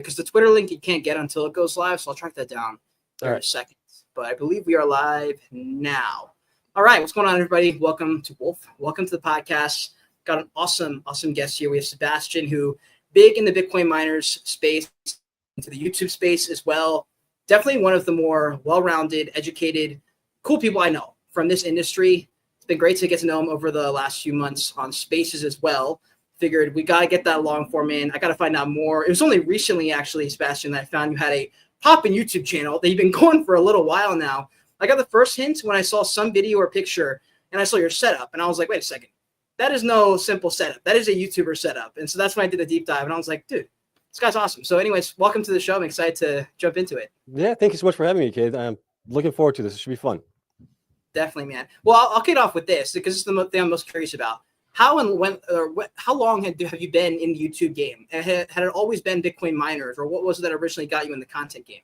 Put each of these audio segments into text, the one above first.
because the Twitter link you can't get until it goes live. So I'll track that down in a second. But I believe we are live now. All right. What's going on, everybody? Welcome to Wolf. Welcome to the podcast. Got an awesome guest here. We have Sebastian, who big in the Bitcoin miners space, into the YouTube space as well. Definitely one of the more well-rounded, educated, cool people I know from this industry. It's been great to get to know him over the last few months on Spaces as well. Figured we got to get that long form in. I got to find out more. It was only recently, actually, Sebastian, that I found you had a poppin' YouTube channel that you've been going for a little while now. I got the first hint when I saw some video or picture and I saw your setup. And I was like, wait a second. That is no simple setup. That is a YouTuber setup. And so that's when I did the deep dive. And I was like, dude, this guy's awesome. So anyways, welcome to the show. I'm excited to jump into it. Yeah, thank you so much for having me, Kate. I'm looking forward to this. It should be fun. Definitely, man. Well, I'll kick off with this because it's the thing I'm most curious about. How and when, or how long have you been in the YouTube game? Had it always been Bitcoin miners, or what was it that originally got you in the content game?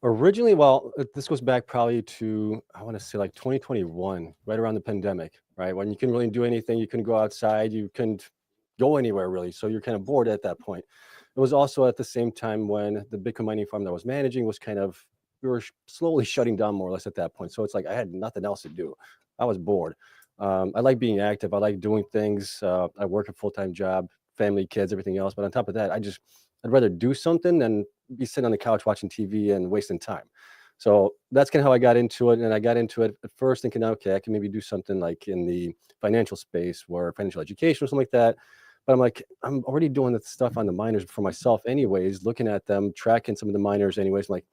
Originally, well, this goes back probably to, I want to say like 2021, right around the pandemic, right? When you couldn't really do anything, you couldn't go outside, you couldn't go anywhere really. So you're kind of bored at that point. It was also at the same time when the Bitcoin mining farm that I was managing was we were slowly shutting down more or less at that point. So it's like I had nothing else to do. I was bored. I like being active. I like doing things. I work a full-time job, family, kids, everything else. But on top of that, I'd rather do something than be sitting on the couch watching TV and wasting time. So that's kind of how I got into it. And I got into it at first thinking, okay, I can maybe do something like in the financial space or financial education or something like that. But I'm like, I'm already doing the stuff on the miners for myself anyways, looking at them, tracking some of the miners anyways. I'm like,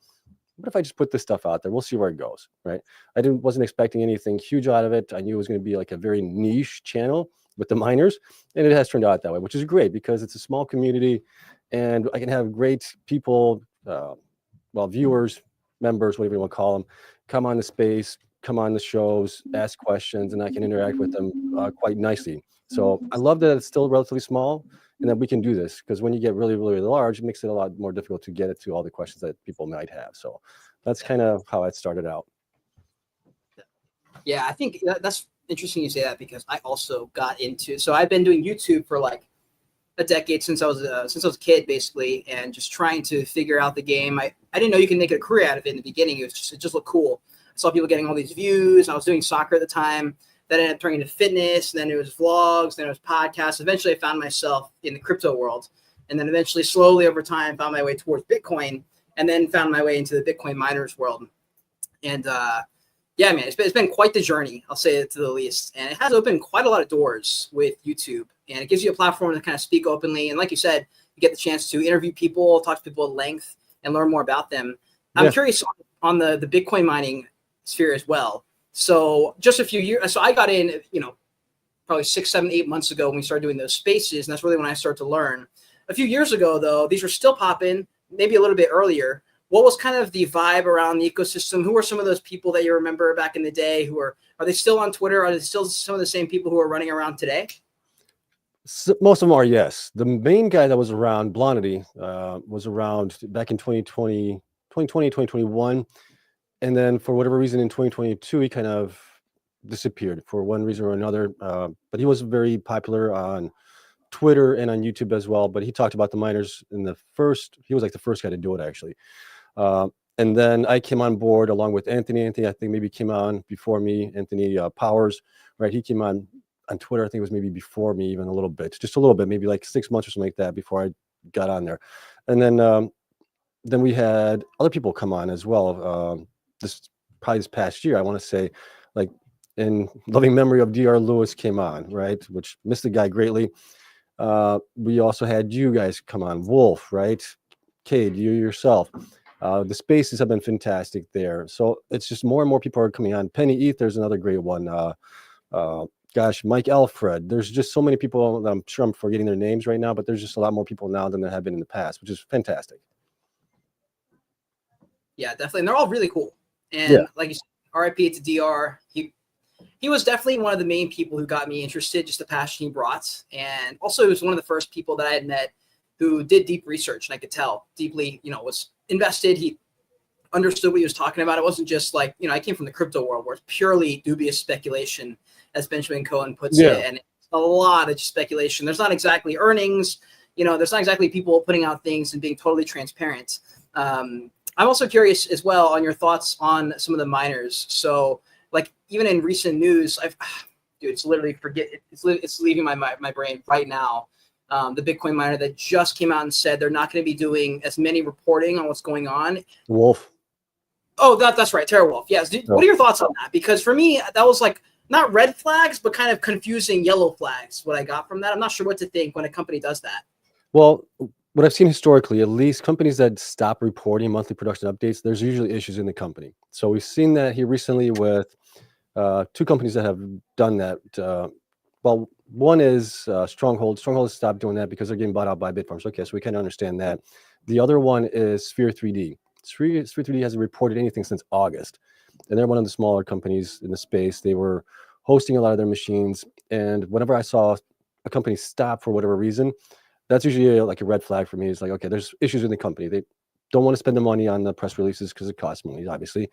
what if I just put this stuff out there? We'll see where it goes, right? I wasn't expecting anything huge out of it. I knew it was going to be like a very niche channel with the miners, and it has turned out that way, which is great because it's a small community, and I can have great people, viewers, members, whatever you want to call them, come on the space, come on the shows, ask questions, and I can interact with them quite nicely. So I love that it's still relatively small and that we can do this, because when you get really, really large, it makes it a lot more difficult to get it to all the questions that people might have. So that's kind of how it started out. Yeah, I think that's interesting you say that, because I also got into, so I've been doing YouTube for like a decade since I was a kid, basically, and just trying to figure out the game. I didn't know you can make a career out of it in the beginning. It just looked cool. I saw people getting all these views. I was doing soccer at the time. That ended up turning into fitness. And then it was vlogs. Then it was podcasts. Eventually, I found myself in the crypto world. And then eventually, slowly over time, found my way towards Bitcoin. And then found my way into the Bitcoin miners world. And yeah, man, it's been quite the journey, I'll say it to the least. And it has opened quite a lot of doors with YouTube. And it gives you a platform to kind of speak openly. And like you said, you get the chance to interview people, talk to people at length, and learn more about them. I'm curious on the Bitcoin mining sphere as well. So just a few years, so I got in, probably 6, 7, 8 months ago when we started doing those spaces. And that's really when I started to learn. A few years ago, though, these were still popping, maybe a little bit earlier. What was kind of the vibe around the ecosystem? Who were some of those people that you remember back in the day are they still on Twitter? Are they still some of the same people who are running around today? So most of them are, yes. The main guy that was around, Blondity, was around back in 2020, 2021. And then for whatever reason in 2022, he kind of disappeared for one reason or another. But he was very popular on Twitter and on YouTube as well. But he talked about the miners he was like the first guy to do it, actually. And then I came on board along with Anthony. Anthony, I think maybe came on before me. Anthony Powers, right? He came on Twitter. I think it was maybe before me, even just a little bit, maybe like 6 months or something like that before I got on there. And then we had other people come on as well. This past year, I want to say, like in loving memory of Dr. Lewis came on, right? Which missed the guy greatly. We also had you guys come on, Wolf, right? Cade, you yourself. The spaces have been fantastic there. So it's just more and more people are coming on. Penny ETH, there's another great one. Mike Alfred. There's just so many people. I'm sure I'm forgetting their names right now, but there's just a lot more people now than there have been in the past, which is fantastic. Yeah, definitely. And they're all really cool. And like you said, RIP to DR. He was definitely one of the main people who got me interested, just the passion he brought. And also he was one of the first people that I had met who did deep research, and I could tell deeply, was invested. He understood what he was talking about. It wasn't just like, I came from the crypto world where it's purely dubious speculation, as Benjamin Cohen puts it. And it's a lot of speculation. There's not exactly earnings. there's not exactly people putting out things and being totally transparent. I'm also curious as well on your thoughts on some of the miners. So like even in recent news, dude, it's literally it's leaving my brain right now. The Bitcoin miner that just came out and said they're not going to be doing as many reporting on what's going on. Wolf. Oh, that's right, TerraWolf. Yes. What are your thoughts on that? Because for me, that was like not red flags, but kind of confusing yellow flags. What I got from that, I'm not sure what to think when a company does that. Well, what I've seen historically, at least companies that stop reporting monthly production updates, there's usually issues in the company. So we've seen that here recently with two companies that have done that. Well, one is Stronghold. Stronghold has stopped doing that because they're getting bought out by Bitfarms. Okay, so we can understand that. The other one is Sphere 3D. Sphere 3D hasn't reported anything since August, and they're one of the smaller companies in the space. They were hosting a lot of their machines, and whenever I saw a company stop for whatever reason, that's usually like a red flag for me. It's like, okay, there's issues in the company. They don't want to spend the money on the press releases because it costs money, obviously,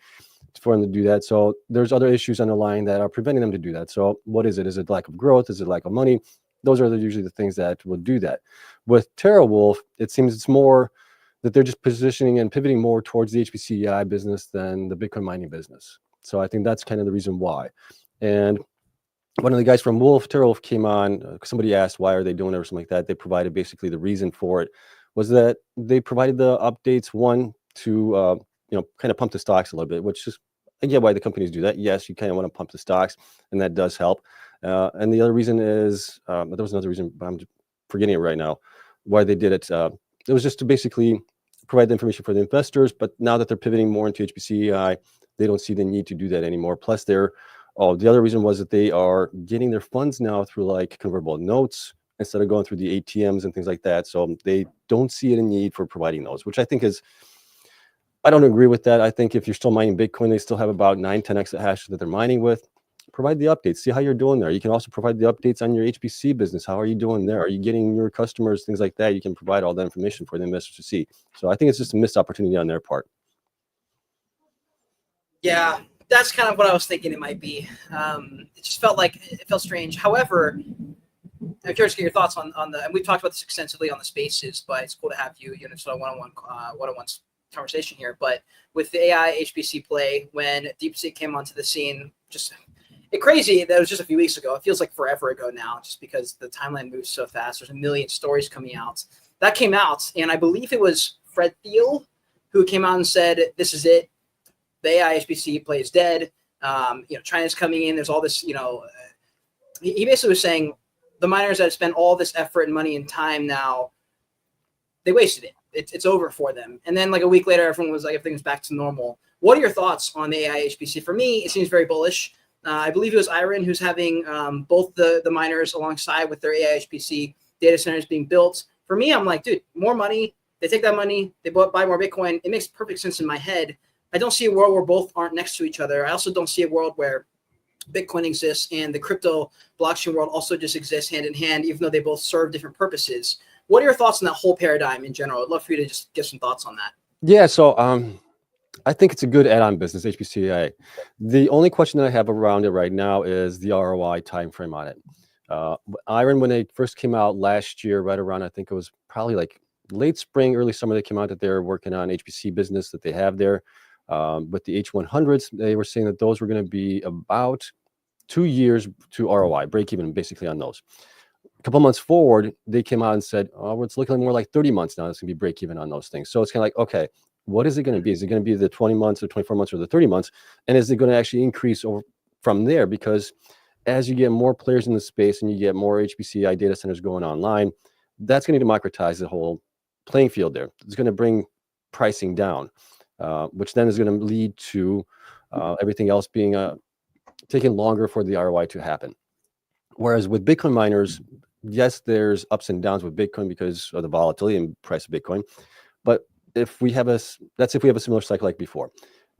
for them to do that. So there's other issues underlying that are preventing them to do that. So what is it? Is it lack of growth? Is it lack of money? Those are usually the things that will do that. With TerraWolf, it seems it's more that they're just positioning and pivoting more towards the HPC business than the Bitcoin mining business. So I think that's kind of the reason why. And one of the guys from TerraWolf came on, somebody asked why are they doing it or something like that. They provided basically the reason for it was that they provided the updates, one, to kind of pump the stocks a little bit, which is, I get why the companies do that. Yes, you kind of want to pump the stocks, and that does help. And the other reason is, there was another reason, but I'm forgetting it right now, why they did it. It was just to basically provide the information for the investors, but now that they're pivoting more into HPC, they don't see the need to do that anymore. Plus, the other reason was that they are getting their funds now through like convertible notes instead of going through the ATMs and things like that. So they don't see any need for providing those, which I think is, I don't agree with that. I think if you're still mining Bitcoin, they still have about 9-10 exahash that they're mining with. Provide the updates. See how you're doing there. You can also provide the updates on your HPC business. How are you doing there? Are you getting your customers, things like that? You can provide all that information for the investors to see. So I think it's just a missed opportunity on their part. Yeah, that's kind of what I was thinking it might be. It just felt strange. However, I'm curious to get your thoughts on and we've talked about this extensively on the spaces, but it's cool to have you, sort of one-on-one conversation here. But with the AI HPC play, when DeepSeek came onto the scene, just crazy that it was just a few weeks ago. It feels like forever ago now, just because the timeline moves so fast. There's a million stories coming out. That came out, and I believe it was Fred Thiel who came out and said, "This is it. The AI HPC play is dead. China's coming in. There's all this. He basically was saying the miners that have spent all this effort and money and time now, they wasted it. It's over for them." And then like a week later, everyone was like, everything's back to normal. What are your thoughts on the AI HPC? For me, it seems very bullish. I believe it was Iron who's having both the miners alongside with their AI HPC data centers being built. For me, I'm like, dude, more money. They take that money, they buy more Bitcoin. It makes perfect sense in my head. I don't see a world where both aren't next to each other. I also don't see a world where Bitcoin exists and the crypto blockchain world also just exists hand in hand, even though they both serve different purposes. What are your thoughts on that whole paradigm in general? I'd love for you to just give some thoughts on that. Yeah, so I think it's a good add-on business, HPCA. The only question that I have around it right now is the ROI timeframe on it. Iron, when they first came out last year, right around, I think it was probably like late spring, early summer, they came out that they're working on HPC business that they have there. With the H100s, they were saying that those were going to be about 2 years to ROI, break even basically on those. A couple months forward, they came out and said, oh, it's looking more like 30 months now. It's going to be break even on those things. So it's kind of like, okay, what is it going to be? Is it going to be the 20 months or 24 months or the 30 months? And is it going to actually increase over from there? Because as you get more players in the space and you get more HPC data centers going online, that's going to democratize the whole playing field there. It's going to bring pricing down, which then is going to lead to everything else being taking longer for the ROI to happen. Whereas with Bitcoin miners, yes, there's ups and downs with Bitcoin because of the volatility and price of Bitcoin. But if we have a similar cycle like before.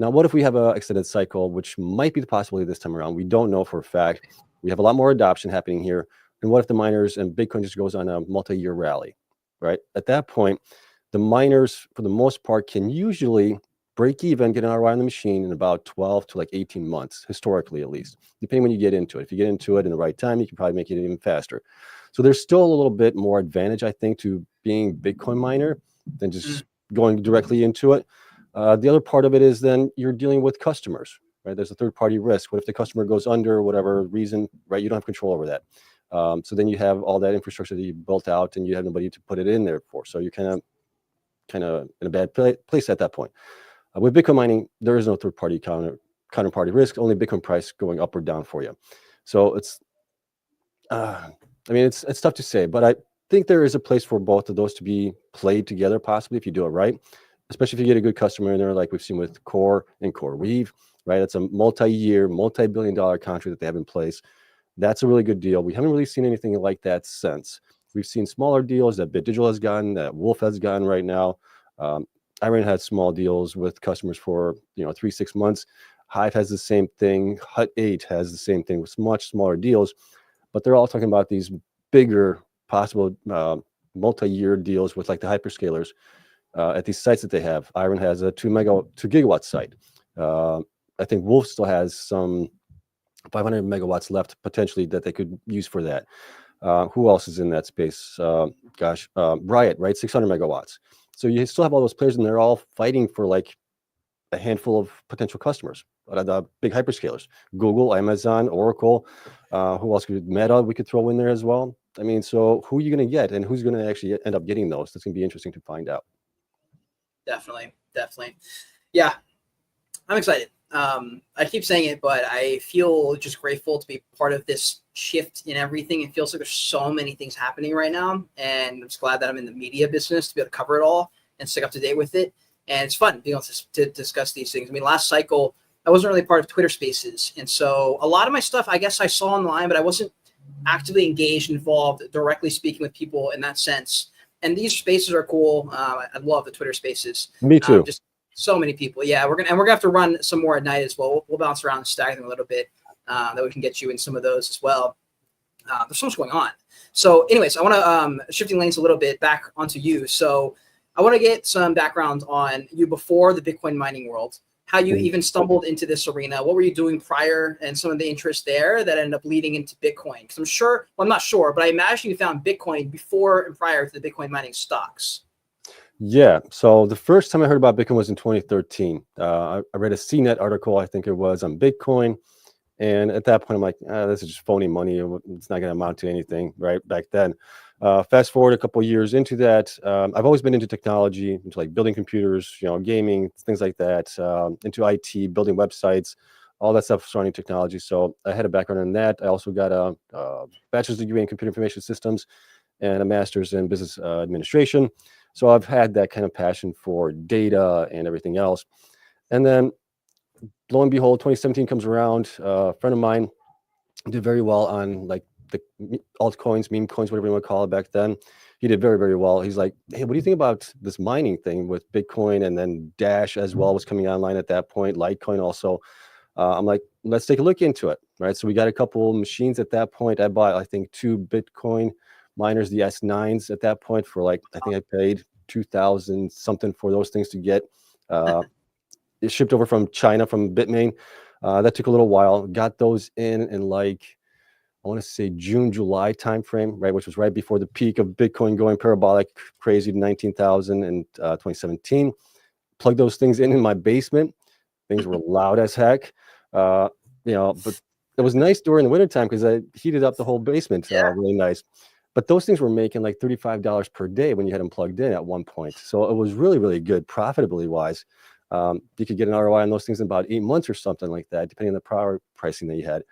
Now, what if we have an extended cycle, which might be the possibility this time around? We don't know for a fact. We have a lot more adoption happening here. And what if the miners and Bitcoin just goes on a multi-year rally, right? At that point, the miners, for the most part, can usually break even, get an ROI on the machine in about 12 to like 18 months, historically at least, depending when you get into it. If you get into it in the right time, you can probably make it even faster. So there's still a little bit more advantage, I think, to being Bitcoin miner than just going directly into it. The other part of it is then you're dealing with customers, right? There's a third party risk. What if the customer goes under whatever reason, right? You don't have control over that. So then you have all that infrastructure that you built out and you have nobody to put it in there for. So you're kind of in a bad place at that point. With Bitcoin mining, there is no third party counterparty risk, only Bitcoin price going up or down for you. So it's, I mean, it's tough to say, but I think there is a place for both of those to be played together, possibly if you do it right, especially if you get a good customer in there, like we've seen with Core and Core Weave, right? It's a multi-year, multi-billion-dollar contract that they have in place. That's a really good deal. We haven't really seen anything like that since. We've seen smaller deals that BitDigital has gotten, that Wolf has gotten right now. Iron had small deals with customers for 3-6 months. Hive has the same thing. Hut 8 has the same thing with much smaller deals, but they're all talking about these bigger possible multi-year deals with like the hyperscalers at these sites that they have. Iron has a 2 gigawatt site. I think Wolf still has some 500 megawatts left potentially that they could use for that. Who else is in that space? Riot, right? 600 megawatts. So you still have all those players and they're all fighting for like a handful of potential customers, the big hyperscalers, Google, Amazon, Oracle, who else Meta we could throw in there as well. I mean, so who are you going to get and who's going to actually end up getting those? That's going to be interesting to find out. Definitely. Yeah, I'm excited. I keep saying it, but I feel just grateful to be part of this shift in everything. It feels like there's so many things happening right now, and I'm just glad that I'm in the media business to be able to cover it all and stick up to date with it. And it's fun being able to discuss these things. I mean, last cycle, I wasn't really part of Twitter Spaces, and so a lot of my stuff, I guess I saw online, but I wasn't actively engaged, involved, directly speaking with people in that sense. And these spaces are cool. I love the Twitter Spaces. Me too. Just so many people. Yeah, we're gonna have to run some more at night as well. We'll bounce around and stagger them a little bit, that we can get you in some of those as well. There's so much going on. So, anyways, I want to shifting lanes a little bit back onto you. So, I want to get some background on you before the Bitcoin mining world. How you even stumbled into this arena. What were you doing prior, and some of the interest there that ended up leading into Bitcoin? Because I'm sure, well, I'm not sure, but I imagine you found Bitcoin before and prior to the Bitcoin mining stocks. Yeah. So the first time I heard about Bitcoin was in 2013. I read a CNET article, I think it was, on Bitcoin. And at that point, I'm like, this is just phony money. It's not going to amount to anything, right? Back then. Fast forward a couple of years into that, I've always been into technology, into like building computers, gaming, things like that, into IT, building websites, all that stuff surrounding technology. So I had a background in that. I also got a bachelor's degree in computer information systems and a master's in business administration. So I've had that kind of passion for data and everything else. And then lo and behold, 2017 comes around. A friend of mine did very well on like the altcoins, meme coins, whatever you want to call it back then. He did very, very well. He's like, hey, what do you think about this mining thing with Bitcoin? And then Dash as well was coming online at that point, Litecoin also. I'm like, let's take a look into it, right? So we got a couple machines at that point. I bought, I think, 2 Bitcoin miners, the S9s at that point for like, I think I paid 2,000 something for those things to get. It shipped over from China, from Bitmain. That took a little while. Got those in like, I want to say June, July timeframe, right? Which was right before the peak of Bitcoin going parabolic, crazy to 19,000 in 2017. Plugged those things in my basement. Things were loud as heck. But it was nice during the wintertime because I heated up the whole basement really nice. But those things were making like $35 per day when you had them plugged in at one point. So it was really, really good, profitably wise. You could get an ROI on those things in about 8 months or something like that, depending on the power pricing that you had.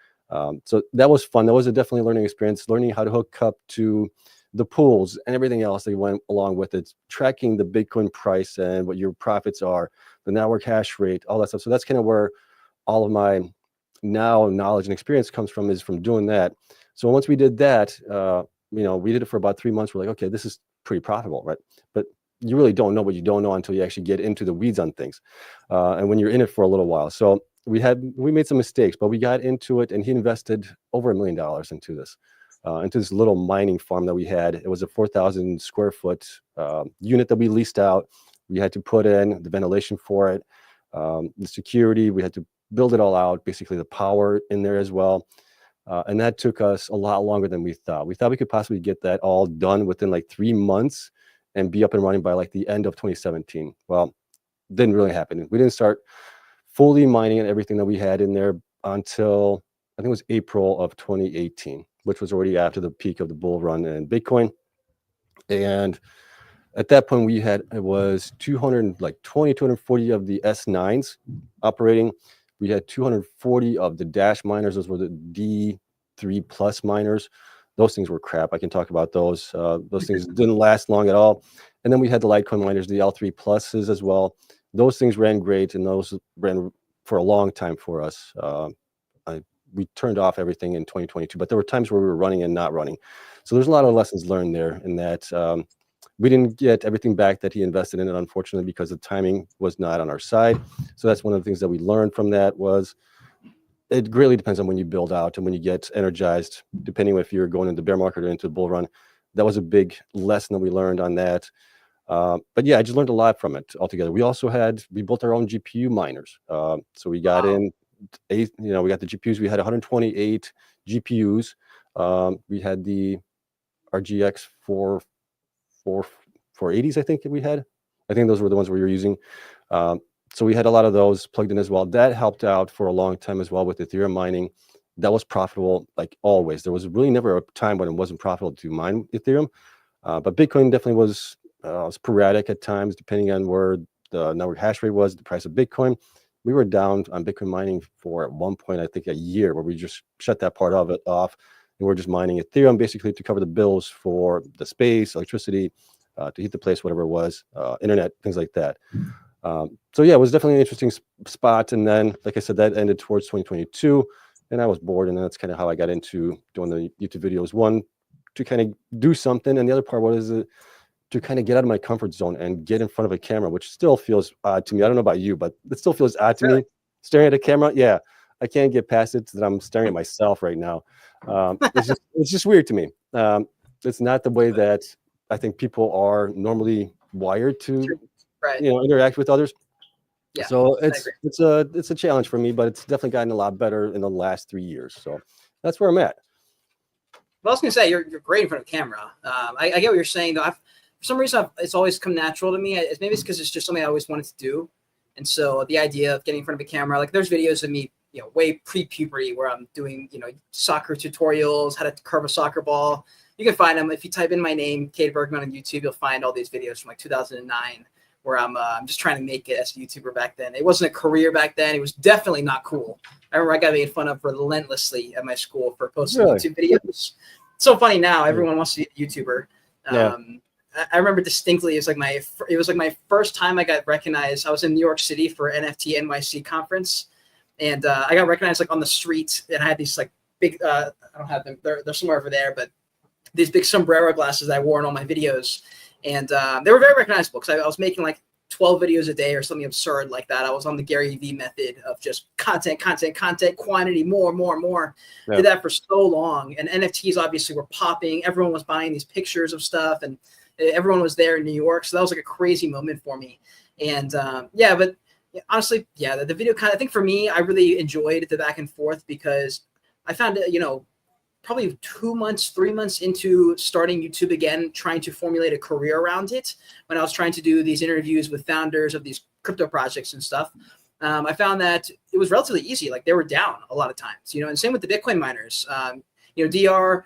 So that was fun. That was a definitely learning experience, learning how to hook up to the pools and everything else that went along with it, tracking the Bitcoin price and what your profits are, the network hash rate, all that stuff. So that's kind of where all of my now knowledge and experience comes from, is from doing that. So once we did that, we did it for about 3 months. We're like, okay, this is pretty profitable, right? But you really don't know what you don't know until you actually get into the weeds on things. And when you're in it for a little while. So we made some mistakes, but we got into it, and he invested over $1 million into this little mining farm that we had. It was a 4,000 square foot unit that we leased out. We had to put in the ventilation for it. the security, we had to build it all out, basically the power in there as well. And that took us a lot longer than we thought. We thought we could possibly get that all done within like 3 months and be up and running by like the end of 2017. Well, didn't really happen. We didn't start fully mining and everything that we had in there until I think it was April of 2018, which was already after the peak of the bull run in Bitcoin. And at that point, we had, it was 240 of the S9s operating. We had 240 of the Dash miners. Those were the D3 plus miners. Those things were crap. I can talk about those. Those things didn't last long at all. And then we had the Litecoin miners, the L3 pluses as well. Those things ran great, and those ran for a long time for us. We turned off everything in 2022, but there were times where we were running and not running. So there's a lot of lessons learned there in that we didn't get everything back that he invested in it, unfortunately, because the timing was not on our side. So that's one of the things that we learned from that was it greatly depends on when you build out and when you get energized, depending if you're going into the bear market or into the bull run. That was a big lesson that we learned on that. But yeah, I just learned a lot from it altogether. We built our own GPU miners. So we got in we got the GPUs. We had 128 GPUs. We had the RGX 480s, I think we had. I think those were the ones we were using. So we had a lot of those plugged in as well. That helped out for a long time as well with Ethereum mining. That was profitable, like always. There was really never a time when it wasn't profitable to mine Ethereum. But Bitcoin definitely was sporadic at times, depending on where the network hash rate was, the price of Bitcoin. We were down on Bitcoin mining for at one point, I think a year, where we just shut that part of it off. And we're just mining Ethereum basically to cover the bills for the space, electricity, to heat the place, whatever it was, internet, things like that. So yeah, it was definitely an interesting spot. And then, like I said, that ended towards 2022, and I was bored. And that's kind of how I got into doing the YouTube videos. One, to kind of do something, and the other part was to kind of get out of my comfort zone and get in front of a camera, which still feels odd to me. I don't know about you, but it still feels odd to me. Staring at a camera, yeah, I can't get past it that I'm staring at myself right now. It's just weird to me. It's not the way that I think people are normally wired to, interact with others. Yeah, so it's a challenge for me, but it's definitely gotten a lot better in the last 3 years. So that's where I'm at. Well, I was gonna say you're great in front of camera. I get what you're saying though. For some reason, it's always come natural to me. Maybe it's because it's just something I always wanted to do, and so the idea of getting in front of a camera, like there's videos of me, way pre-puberty where I'm doing, soccer tutorials, how to curve a soccer ball. You can find them if you type in my name, Cade Bergman, on YouTube. You'll find all these videos from like 2009 where I'm just trying to make it as a YouTuber back then. It wasn't a career back then. It was definitely not cool. I remember I got made fun of relentlessly at my school for posting YouTube videos. It's so funny now. Everyone wants to be a YouTuber. I remember distinctly. It was like my first time I got recognized. I was in New York City for NFT NYC conference, and I got recognized like on the street. And I had these like big. I don't have them. They're somewhere over there, but these big sombrero glasses I wore in all my videos, and they were very recognizable because I was making like 12 videos a day or something absurd like that. I was on the Gary Vee method of just content, quantity, more. Yeah. Did that for so long. And NFTs obviously were popping. Everyone was buying these pictures of stuff, and everyone was there in New York. So that was like a crazy moment for me. And but honestly, the video I think for me, I really enjoyed the back and forth because I found it, probably 2 months, 3 months into starting YouTube again, trying to formulate a career around it. When I was trying to do these interviews with founders of these crypto projects and stuff, I found that it was relatively easy. Like they were down a lot of times, and same with the Bitcoin miners. DR,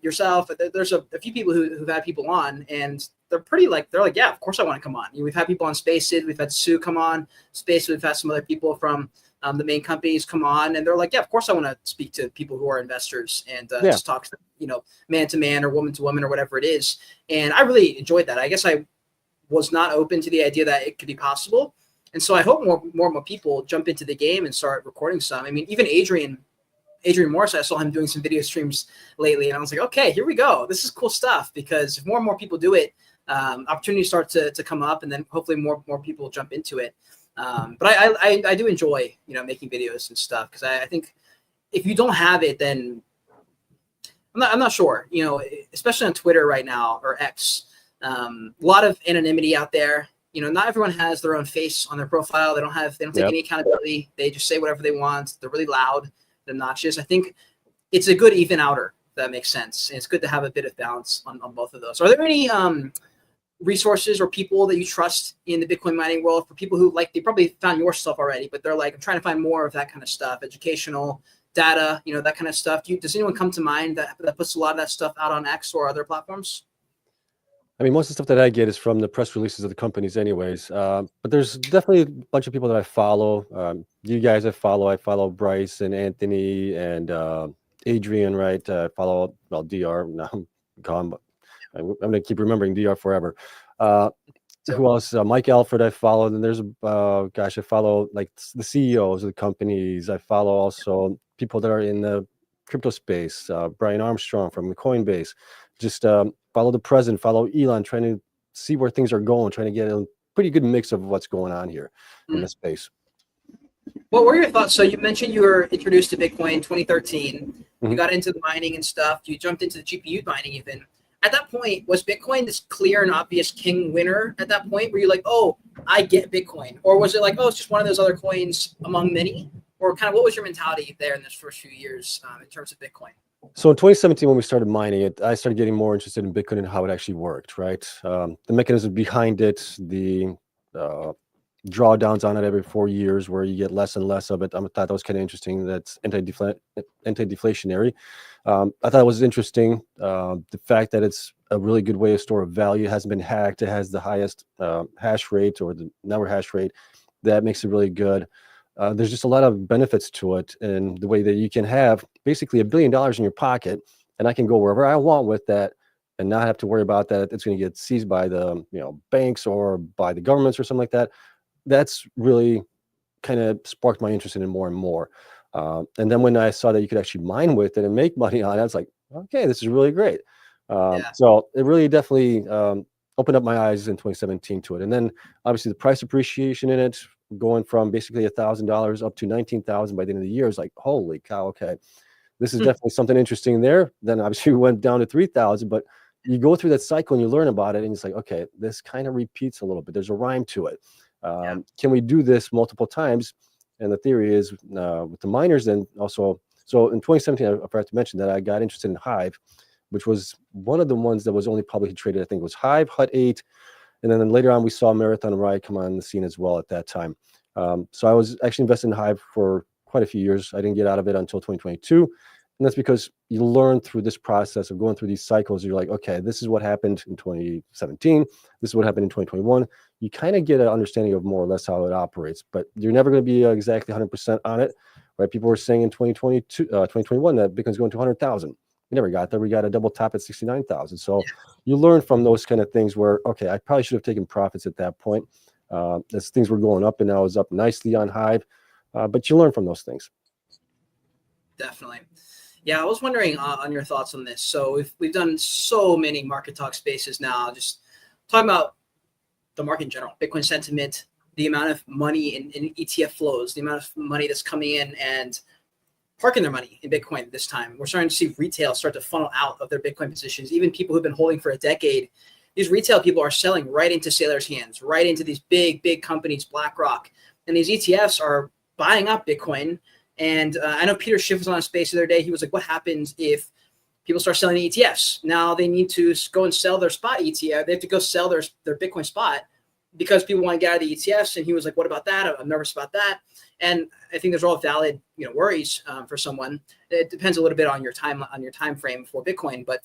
yourself, there's a few people who've had people on, and they're like, yeah, of course I want to come on. We've had people on Spaced, we've had Sue come on Spaced, we've had some other people from the main companies come on, and they're like, yeah, of course I want to speak to people who are investors and just talk to them, man to man or woman to woman or whatever it is. And I really enjoyed that. I guess I was not open to the idea that it could be possible. And so I hope more people jump into the game and start recording some. I mean, even Adrian Morris, I saw him doing some video streams lately, and I was like, okay, here we go. This is cool stuff, because if more and more people do it, opportunities start to come up, and then hopefully more people will jump into it. But I do enjoy, making videos and stuff, because I think if you don't have it, then I'm not sure, especially on Twitter right now, or X, a lot of anonymity out there. not everyone has their own face on their profile. They don't take any accountability. They just say whatever they want. They're really loud, they're obnoxious. I think it's a good even outer, if that makes sense. And it's good to have a bit of balance on both of those. Are there any resources or people that you trust in the Bitcoin mining world for people who they probably found your stuff already, but they're like, I'm trying to find more of that kind of stuff, educational data, that kind of stuff. Does anyone come to mind that puts a lot of that stuff out on X or other platforms? I mean, most of the stuff that I get is from the press releases of the companies anyways. But there's definitely a bunch of people that I follow. You guys I follow Bryce and Anthony and Adrian, right? I follow, DR. Now I'm gone, but I'm going to keep remembering DR forever. Who else? Mike Alfred I follow. Then there's, I follow like the CEOs of the companies. I follow also people that are in the crypto space. Brian Armstrong from the Coinbase. Just follow the president, follow Elon, trying to see where things are going, trying to get a pretty good mix of what's going on here in the space. What were your thoughts? So you mentioned you were introduced to Bitcoin in 2013. You got into the mining and stuff. You jumped into the GPU mining even. At that point, was Bitcoin this clear and obvious king winner at that point? Were you like, oh, I get Bitcoin? Or was it like, oh, it's just one of those other coins among many? Or kind of what was your mentality there in those first few years in terms of Bitcoin? So in 2017, when we started mining it, I started getting more interested in Bitcoin and how it actually worked, right? The mechanism behind it, the drawdowns on it every 4 years where you get less and less of it. I thought that was kind of interesting. That's anti-deflationary. I thought it was interesting. The fact that it's a really good way to store value. It hasn't been hacked. It has the highest hash rate or the network hash rate. That makes it really good. There's just a lot of benefits to it, and the way that you can have basically $1 billion in your pocket, and I can go wherever I want with that and not have to worry about that it's going to get seized by the banks or by the governments or something like that. That's really kind of sparked my interest in it more and more. And then when I saw that you could actually mine with it and make money on it, I was like, okay, this is really great. So it really definitely opened up my eyes in 2017 to it. And then obviously the price appreciation in it, going from basically $1,000 up to 19,000 by the end of the year, is like, holy cow, okay, this is definitely something interesting there. Then obviously we went down to 3,000, but you go through that cycle and you learn about it and it's like, okay, this kind of repeats a little bit. There's a rhyme to it. Can we do this multiple times? And the theory is with the miners, then also, so in 2017, I forgot to mention that I got interested in Hive, which was one of the ones that was only publicly traded. I think it was Hive, Hut 8. And then later on, we saw Marathon and Riot come on the scene as well at that time. So I was actually invested in Hive for quite a few years. I didn't get out of it until 2022. And that's because you learn through this process of going through these cycles. You're like, okay, this is what happened in 2017. This is what happened in 2021. You kind of get an understanding of more or less how it operates, but you're never going to be exactly 100% on it, right? People were saying in 2021 that Bitcoin's going to 100,000. We never got there. We got a double top at 69,000. So you learn from those kind of things where, okay, I probably should have taken profits at that point as things were going up, and now it's up nicely on Hive. But you learn from those things. Definitely. Yeah, I was wondering on your thoughts on this. So we've done so many market talk spaces now, just talking about the market in general, Bitcoin sentiment, the amount of money in ETF flows, the amount of money that's coming in and parking their money in Bitcoin this time. We're starting to see retail start to funnel out of their Bitcoin positions. Even people who've been holding for a decade, these retail people are selling right into sailors' hands, right into these big companies, BlackRock. And these ETFs are buying up Bitcoin. And I know Peter Schiff was on a space the other day. He was like, what happens if people start selling ETFs? Now they need to go and sell their spot ETF. They have to go sell their Bitcoin spot because people want to get out of the ETFs. And he was like, what about that? I'm nervous about that. And I think there's all valid, worries for someone. It depends a little bit on your time frame for Bitcoin. But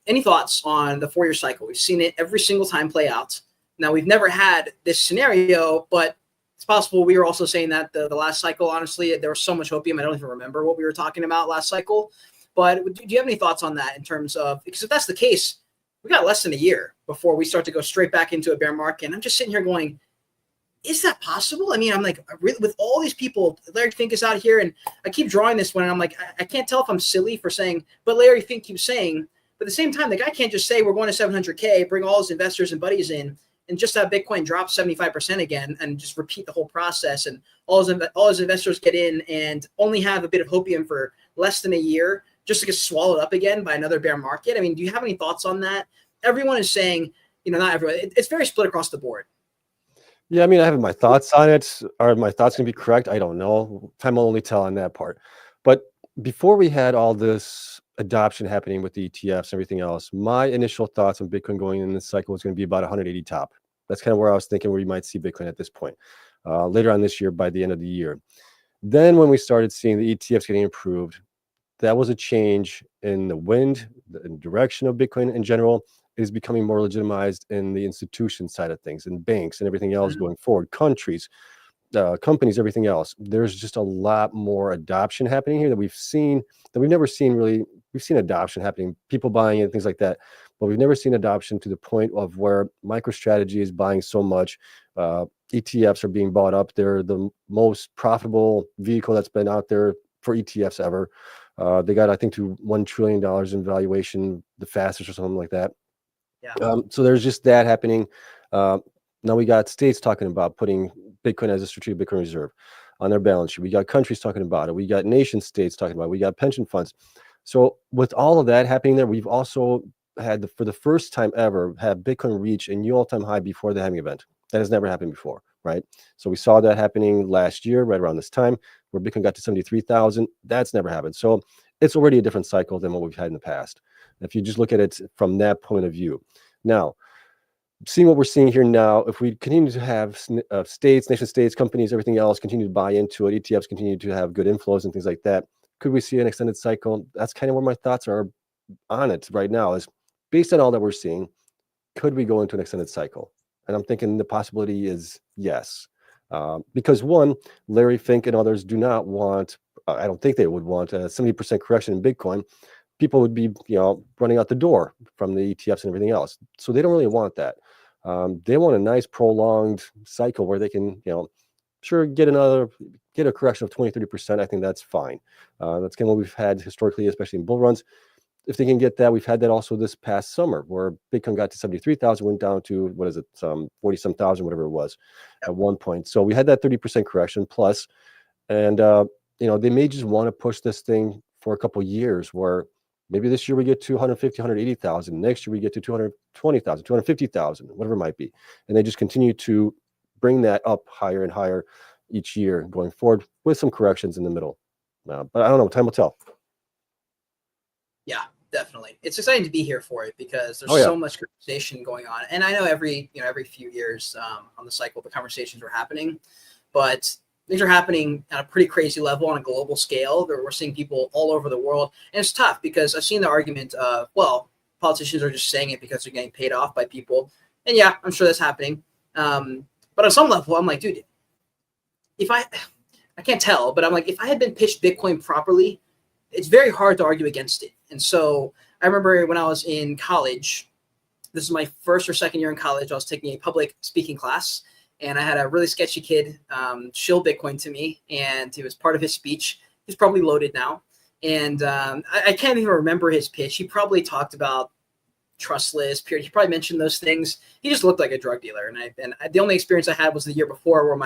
any thoughts on the 4-year cycle? We've seen it every single time play out. Now we've never had this scenario, but it's possible we were also saying that the last cycle, honestly, there was so much opium. I don't even remember what we were talking about last cycle. But do you have any thoughts on that in terms of, because if that's the case, we got less than a year before we start to go straight back into a bear market. And I'm just sitting here going, is that possible? I mean, I'm like, really, with all these people, Larry Fink is out here, and I keep drawing this one, and I'm like, I can't tell if I'm silly for saying, but Larry Fink keeps saying, but at the same time, the guy can't just say we're going to 700K, bring all his investors and buddies in, and just have Bitcoin drop 75% again, and just repeat the whole process, and all his investors get in and only have a bit of hopium for less than a year, just to get swallowed up again by another bear market. I mean, do you have any thoughts on that? Everyone is saying not everyone. It's very split across the board. Yeah, I mean, I have my thoughts on it. Are my thoughts going to be correct? I don't know. Time will only tell on that part. But before we had all this adoption happening with the ETFs and everything else, my initial thoughts on Bitcoin going in this cycle was going to be about 180 top. That's kind of where I was thinking where you might see Bitcoin at this point, later on this year, by the end of the year. Then when we started seeing the ETFs getting improved, that was a change in the wind, the direction of Bitcoin in general. It is becoming more legitimized in the institution side of things, in banks and everything else going forward, countries, companies, everything else. There's just a lot more adoption happening here that we've seen, that we've never seen really. We've seen adoption happening, people buying it, things like that, but we've never seen adoption to the point of where MicroStrategy is buying so much. ETFs are being bought up. They're the most profitable vehicle that's been out there for ETFs ever. They got, I think, to $1 trillion in valuation, the fastest or something like that. Yeah. So there's just that happening. Now we got states talking about putting Bitcoin as a strategic Bitcoin reserve on their balance sheet. We got countries talking about it. We got nation states talking about it. We got pension funds. So with all of that happening there, we've also had, for the first time ever, have Bitcoin reach a new all-time high before the halving event. That has never happened before, right? So we saw that happening last year, right around this time, where Bitcoin got to 73,000. That's never happened. So it's already a different cycle than what we've had in the past, if you just look at it from that point of view. Now, seeing what we're seeing here now, if we continue to have states, nation states, companies, everything else continue to buy into it, ETFs continue to have good inflows and things like that, could we see an extended cycle? That's kind of where my thoughts are on it right now, is based on all that we're seeing, could we go into an extended cycle? And I'm thinking the possibility is yes. Because one, Larry Fink and others do not want, I don't think they would want a 70% correction in Bitcoin. People would be, running out the door from the ETFs and everything else. So they don't really want that. They want a nice prolonged cycle where they can, sure, get a correction of 20, 30%. I think that's fine. That's kind of what we've had historically, especially in bull runs. If they can get that, we've had that also this past summer, where Bitcoin got to 73,000, went down to, 40-some thousand, whatever it was at one point. So we had that 30% correction plus, and they may just want to push this thing for a couple of years, where maybe this year we get to 150, 180,000. Next year we get to 220,000, 250,000, whatever it might be. And they just continue to bring that up higher and higher each year going forward, with some corrections in the middle. But I don't know, time will tell. Yeah, definitely. It's exciting to be here for it because there's so much conversation going on. And I know every few years on the cycle, the conversations are happening, but things are happening at a pretty crazy level on a global scale. We're seeing people all over the world. And it's tough because I've seen the argument of, well, politicians are just saying it because they're getting paid off by people. And yeah, I'm sure that's happening. But on some level, I'm like, dude, I can't tell, but I'm like, if I had been pitched Bitcoin properly, it's very hard to argue against it. And so I remember when I was in college, this is my first or second year in college, I was taking a public speaking class, and I had a really sketchy kid shill Bitcoin to me, and it was part of his speech. He's probably loaded now. And I can't even remember his pitch. He probably talked about trustless period. He probably mentioned those things. He just looked like a drug dealer. And the only experience I had was the year before,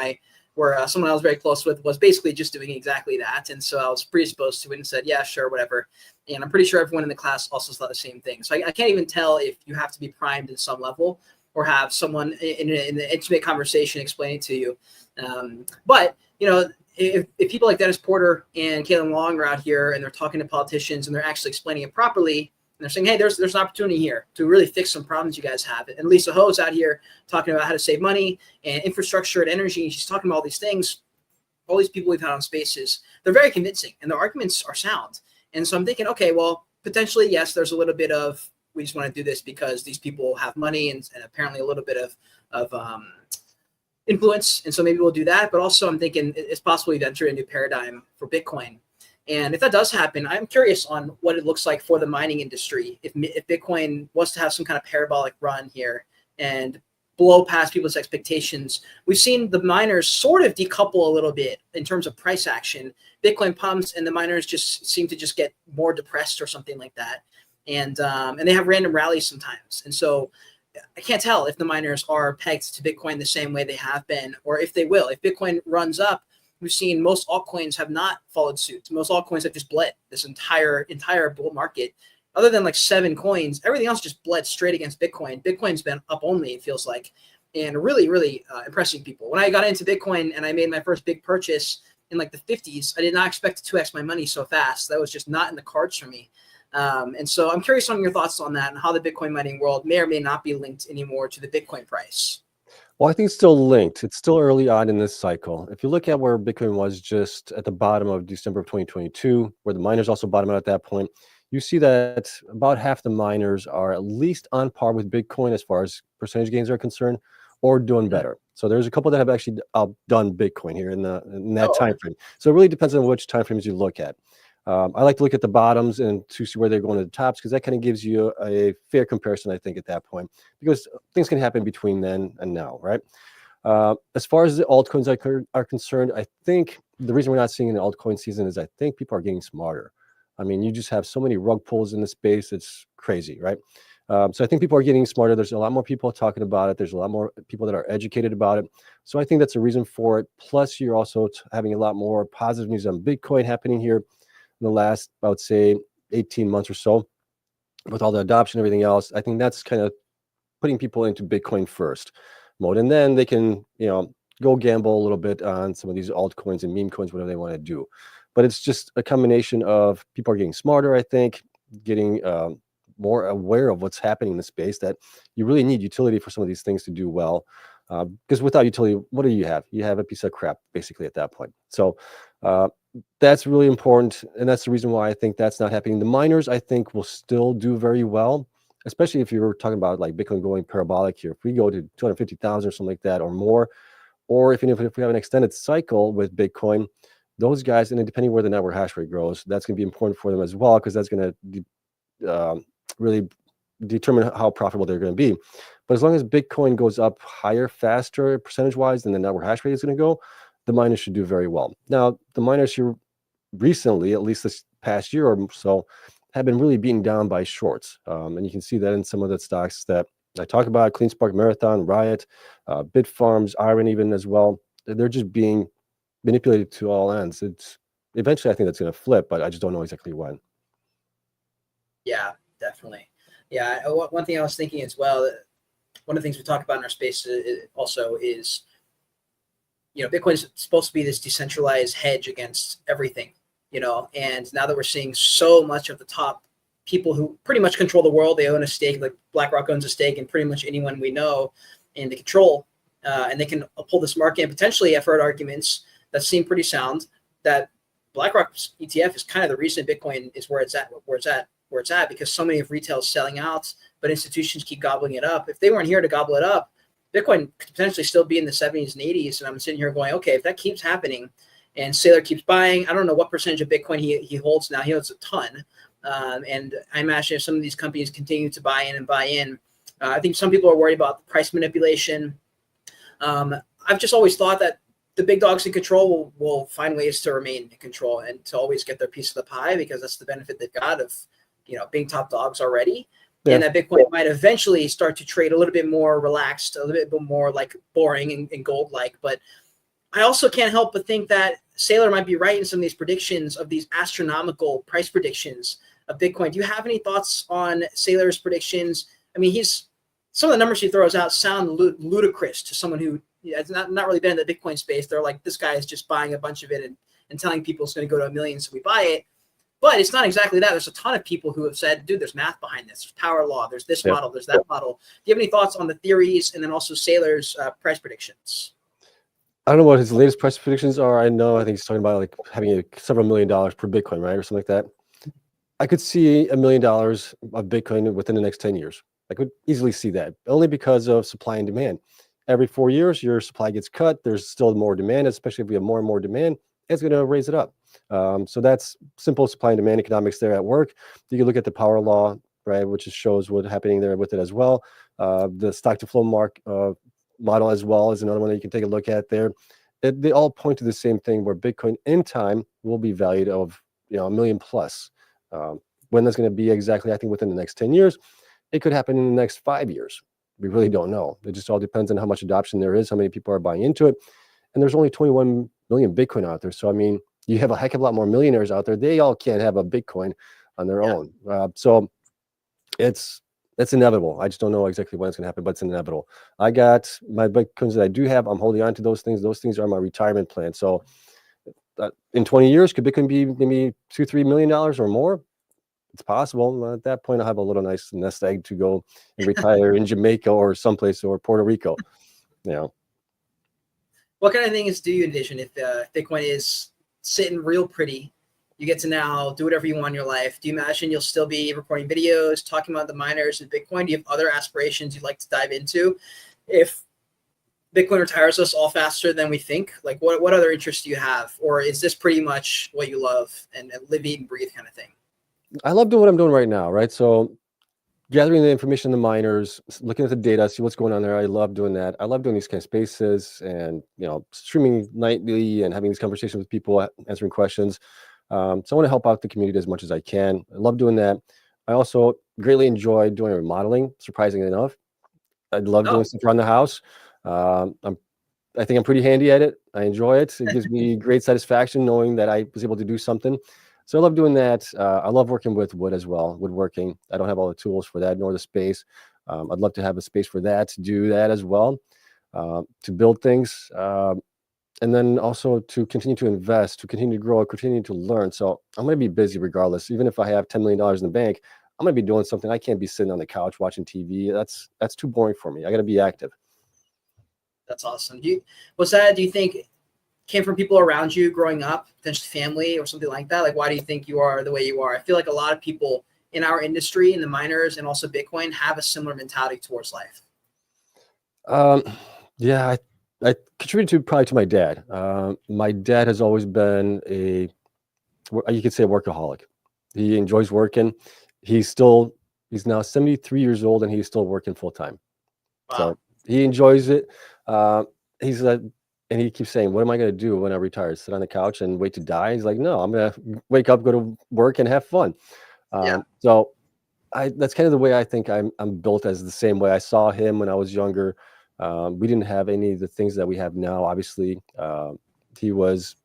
where someone I was very close with was basically just doing exactly that. And so I was predisposed to it and said, yeah, sure, whatever. And I'm pretty sure everyone in the class also thought the same thing. So I can't even tell if you have to be primed at some level or have someone in an intimate conversation explaining to you. But, if people like Dennis Porter and Caitlin Long are out here and they're talking to politicians and they're actually explaining it properly, and they're saying, hey, there's an opportunity here to really fix some problems you guys have. And Lisa Ho's out here talking about how to save money and infrastructure and energy. And she's talking about all these things, all these people we've had on Spaces. They're very convincing and their arguments are sound. And so I'm thinking, okay, well, potentially, yes, there's a little bit of, we just want to do this because these people have money and apparently a little bit of influence. And so maybe we'll do that. But also I'm thinking it's possible we've entered a new paradigm for Bitcoin. And if that does happen, I'm curious on what it looks like for the mining industry. If Bitcoin was to have some kind of parabolic run here and blow past people's expectations, we've seen the miners sort of decouple a little bit in terms of price action. Bitcoin pumps and the miners just seem to just get more depressed or something like that. And they have random rallies sometimes. And so I can't tell if the miners are pegged to Bitcoin the same way they have been, or if they will. If Bitcoin runs up, we've seen most altcoins have not followed suit. Most altcoins have just bled this entire bull market. other than like 7 coins, everything else just bled straight against Bitcoin. Bitcoin's been up only, it feels like, and really, really impressing people. When I got into Bitcoin and I made my first big purchase in like the 50s, I did not expect to 2x my money so fast. That was just not in the cards for me. And so I'm curious on your thoughts on that and how the Bitcoin mining world may or may not be linked anymore to the Bitcoin price. Well, I think it's still linked. It's still early on in this cycle. If you look at where Bitcoin was just at the bottom of December of 2022, where the miners also bottomed out at that point, you see that about half the miners are at least on par with Bitcoin as far as percentage gains are concerned, or doing better. So there's a couple that have actually outdone Bitcoin here in that time frame. So it really depends on which time frames you look at. I like to look at the bottoms and to see where they're going to the tops, because that kind of gives you a fair comparison, I think, at that point, because things can happen between then and now, right? As far as the altcoins are concerned, I think the reason we're not seeing an altcoin season is I think people are getting smarter. I mean, you just have so many rug pulls in the space. It's crazy, right? So I think people are getting smarter. There's a lot more people talking about it. There's a lot more people that are educated about it. So I think that's a reason for it. Plus, you're also having a lot more positive news on Bitcoin happening here in the last, I would say, 18 months or so, with all the adoption and everything else. I think that's kind of putting people into Bitcoin first mode. And then they can, go gamble a little bit on some of these altcoins and meme coins, whatever they want to do. But it's just a combination of people are getting smarter, I think, getting more aware of what's happening in the space, that you really need utility for some of these things to do well. Because without utility, what do you have? You have a piece of crap, basically, at that point. So that's really important. And that's the reason why I think that's not happening. The miners, I think, will still do very well, especially if you're talking about like Bitcoin going parabolic here. If we go to 250,000 or something like that or more, or if we have an extended cycle with Bitcoin, those guys, and depending where the network hash rate grows, that's going to be important for them as well, because that's going to really determine how profitable they're going to be. But as long as Bitcoin goes up higher, faster, percentage-wise, than the network hash rate is going to go, the miners should do very well. Now, the miners here recently, at least this past year or so, have been really beaten down by shorts. And you can see that in some of the stocks that I talk about: CleanSpark, Marathon, Riot, Bitfarms, Iron even as well. They're just being manipulated to all ends. It's eventually, I think that's going to flip, but I just don't know exactly when. Yeah, definitely. Yeah, one thing I was thinking as well, one of the things we talk about in our space also is, Bitcoin is supposed to be this decentralized hedge against everything, and now that we're seeing so much of the top people who pretty much control the world, they own a stake, like BlackRock owns a stake in pretty much anyone we know, and they control, and they can pull this market. And potentially, I've heard arguments that seem pretty sound that BlackRock's ETF is kind of the reason Bitcoin is where it's at, because so many of retail is selling out, but institutions keep gobbling it up. If they weren't here to gobble it up, Bitcoin could potentially still be in the 70s and 80s. And I'm sitting here going, okay, if that keeps happening and Saylor keeps buying, I don't know what percentage of Bitcoin he holds now. He holds a ton. And I imagine if some of these companies continue to buy in, I think some people are worried about the price manipulation. I've just always thought that the big dogs in control will find ways to remain in control and to always get their piece of the pie, because that's the benefit they've got of, being top dogs already. Yeah. And that Bitcoin might eventually start to trade a little bit more relaxed, a little bit more like boring and gold-like. But I also can't help but think that Saylor might be right in some of these predictions, of these astronomical price predictions of Bitcoin. Do you have any thoughts on Saylor's predictions? I mean, some of the numbers he throws out sound ludicrous to someone who has not really been in the Bitcoin space. They're like, this guy is just buying a bunch of it and telling people it's going to go to $1 million, so we buy it. But it's not exactly that. There's a ton of people who have said, dude, there's math behind this. There's power law. There's this model. There's that model. Do you have any thoughts on the theories and then also Saylor's price predictions? I don't know what his latest price predictions are. I think he's talking about like having several $1 million per Bitcoin, right? Or something like that. I could see $1 million of Bitcoin within the next 10 years. I could easily see that, only because of supply and demand. Every 4 years, your supply gets cut. There's still more demand, especially if we have more and more demand. It's going to raise it up. So that's simple supply and demand economics there at work. You can look at the power law, right, which shows what's happening there with it as well. The stock to flow model as well is another one that you can take a look at there. They all point to the same thing, where Bitcoin in time will be valued of $1 million plus. When that's going to be exactly, I think within the next 10 years. It could happen in the next 5 years. We really don't know. It just all depends on how much adoption there is, how many people are buying into it. And there's only 21 million Bitcoin out there. So, I mean, you have a heck of a lot more millionaires out there. They all can't have a Bitcoin on their own. So it's inevitable. I just don't know exactly when it's going to happen, but it's inevitable. I got my Bitcoins that I do have. I'm holding on to those things. Those things are my retirement plan. So in 20 years, could Bitcoin be maybe $2-3 million or more? It's possible. At that point, I'll have a little nice nest egg to go and retire in Jamaica or someplace, or Puerto Rico. You know. What kind of things do you envision if Bitcoin is sitting real pretty? You get to now do whatever you want in your life. Do you imagine you'll still be recording videos, talking about the miners and Bitcoin? Do you have other aspirations you'd like to dive into? If Bitcoin retires us all faster than we think, like what other interests do you have? Or is this pretty much what you love and live, eat, and breathe kind of thing? I love doing what I'm doing right now, right? So gathering the information, the miners, looking at the data, see what's going on there. I love doing that. I love doing these kind of spaces and, streaming nightly and having these conversations with people, answering questions. So I want to help out the community as much as I can. I love doing that. I also greatly enjoy doing remodeling, surprisingly enough. I love doing stuff around the house. I think I'm pretty handy at it. I enjoy it. It gives me great satisfaction knowing that I was able to do something. So I love doing that. I love working with wood as well, woodworking. I don't have all the tools for that, nor the space. I'd love to have a space for that, to do that as well, to build things. And then also to continue to invest, to continue to grow, continue to learn. So I'm going to be busy regardless. Even if I have $10 million in the bank, I'm going to be doing something. I can't be sitting on the couch watching TV. That's too boring for me. I got to be active. That's awesome. Do you think came from people around you growing up, potentially family or something like that? Like, why do you think you are the way you are? I feel like a lot of people in our industry, in the miners and also Bitcoin, have a similar mentality towards life. Yeah, I contributed probably to my dad. My dad has always been you could say, a workaholic. He enjoys working. He's now 73 years old and he's still working full time. Wow. So he enjoys it. And he keeps saying, what am I going to do when I retire? Sit on the couch and wait to die? He's like, no, I'm going to wake up, go to work, and have fun. So that's kind of the way I think I'm built, as the same way I saw him when I was younger. We didn't have any of the things that we have now, obviously. I was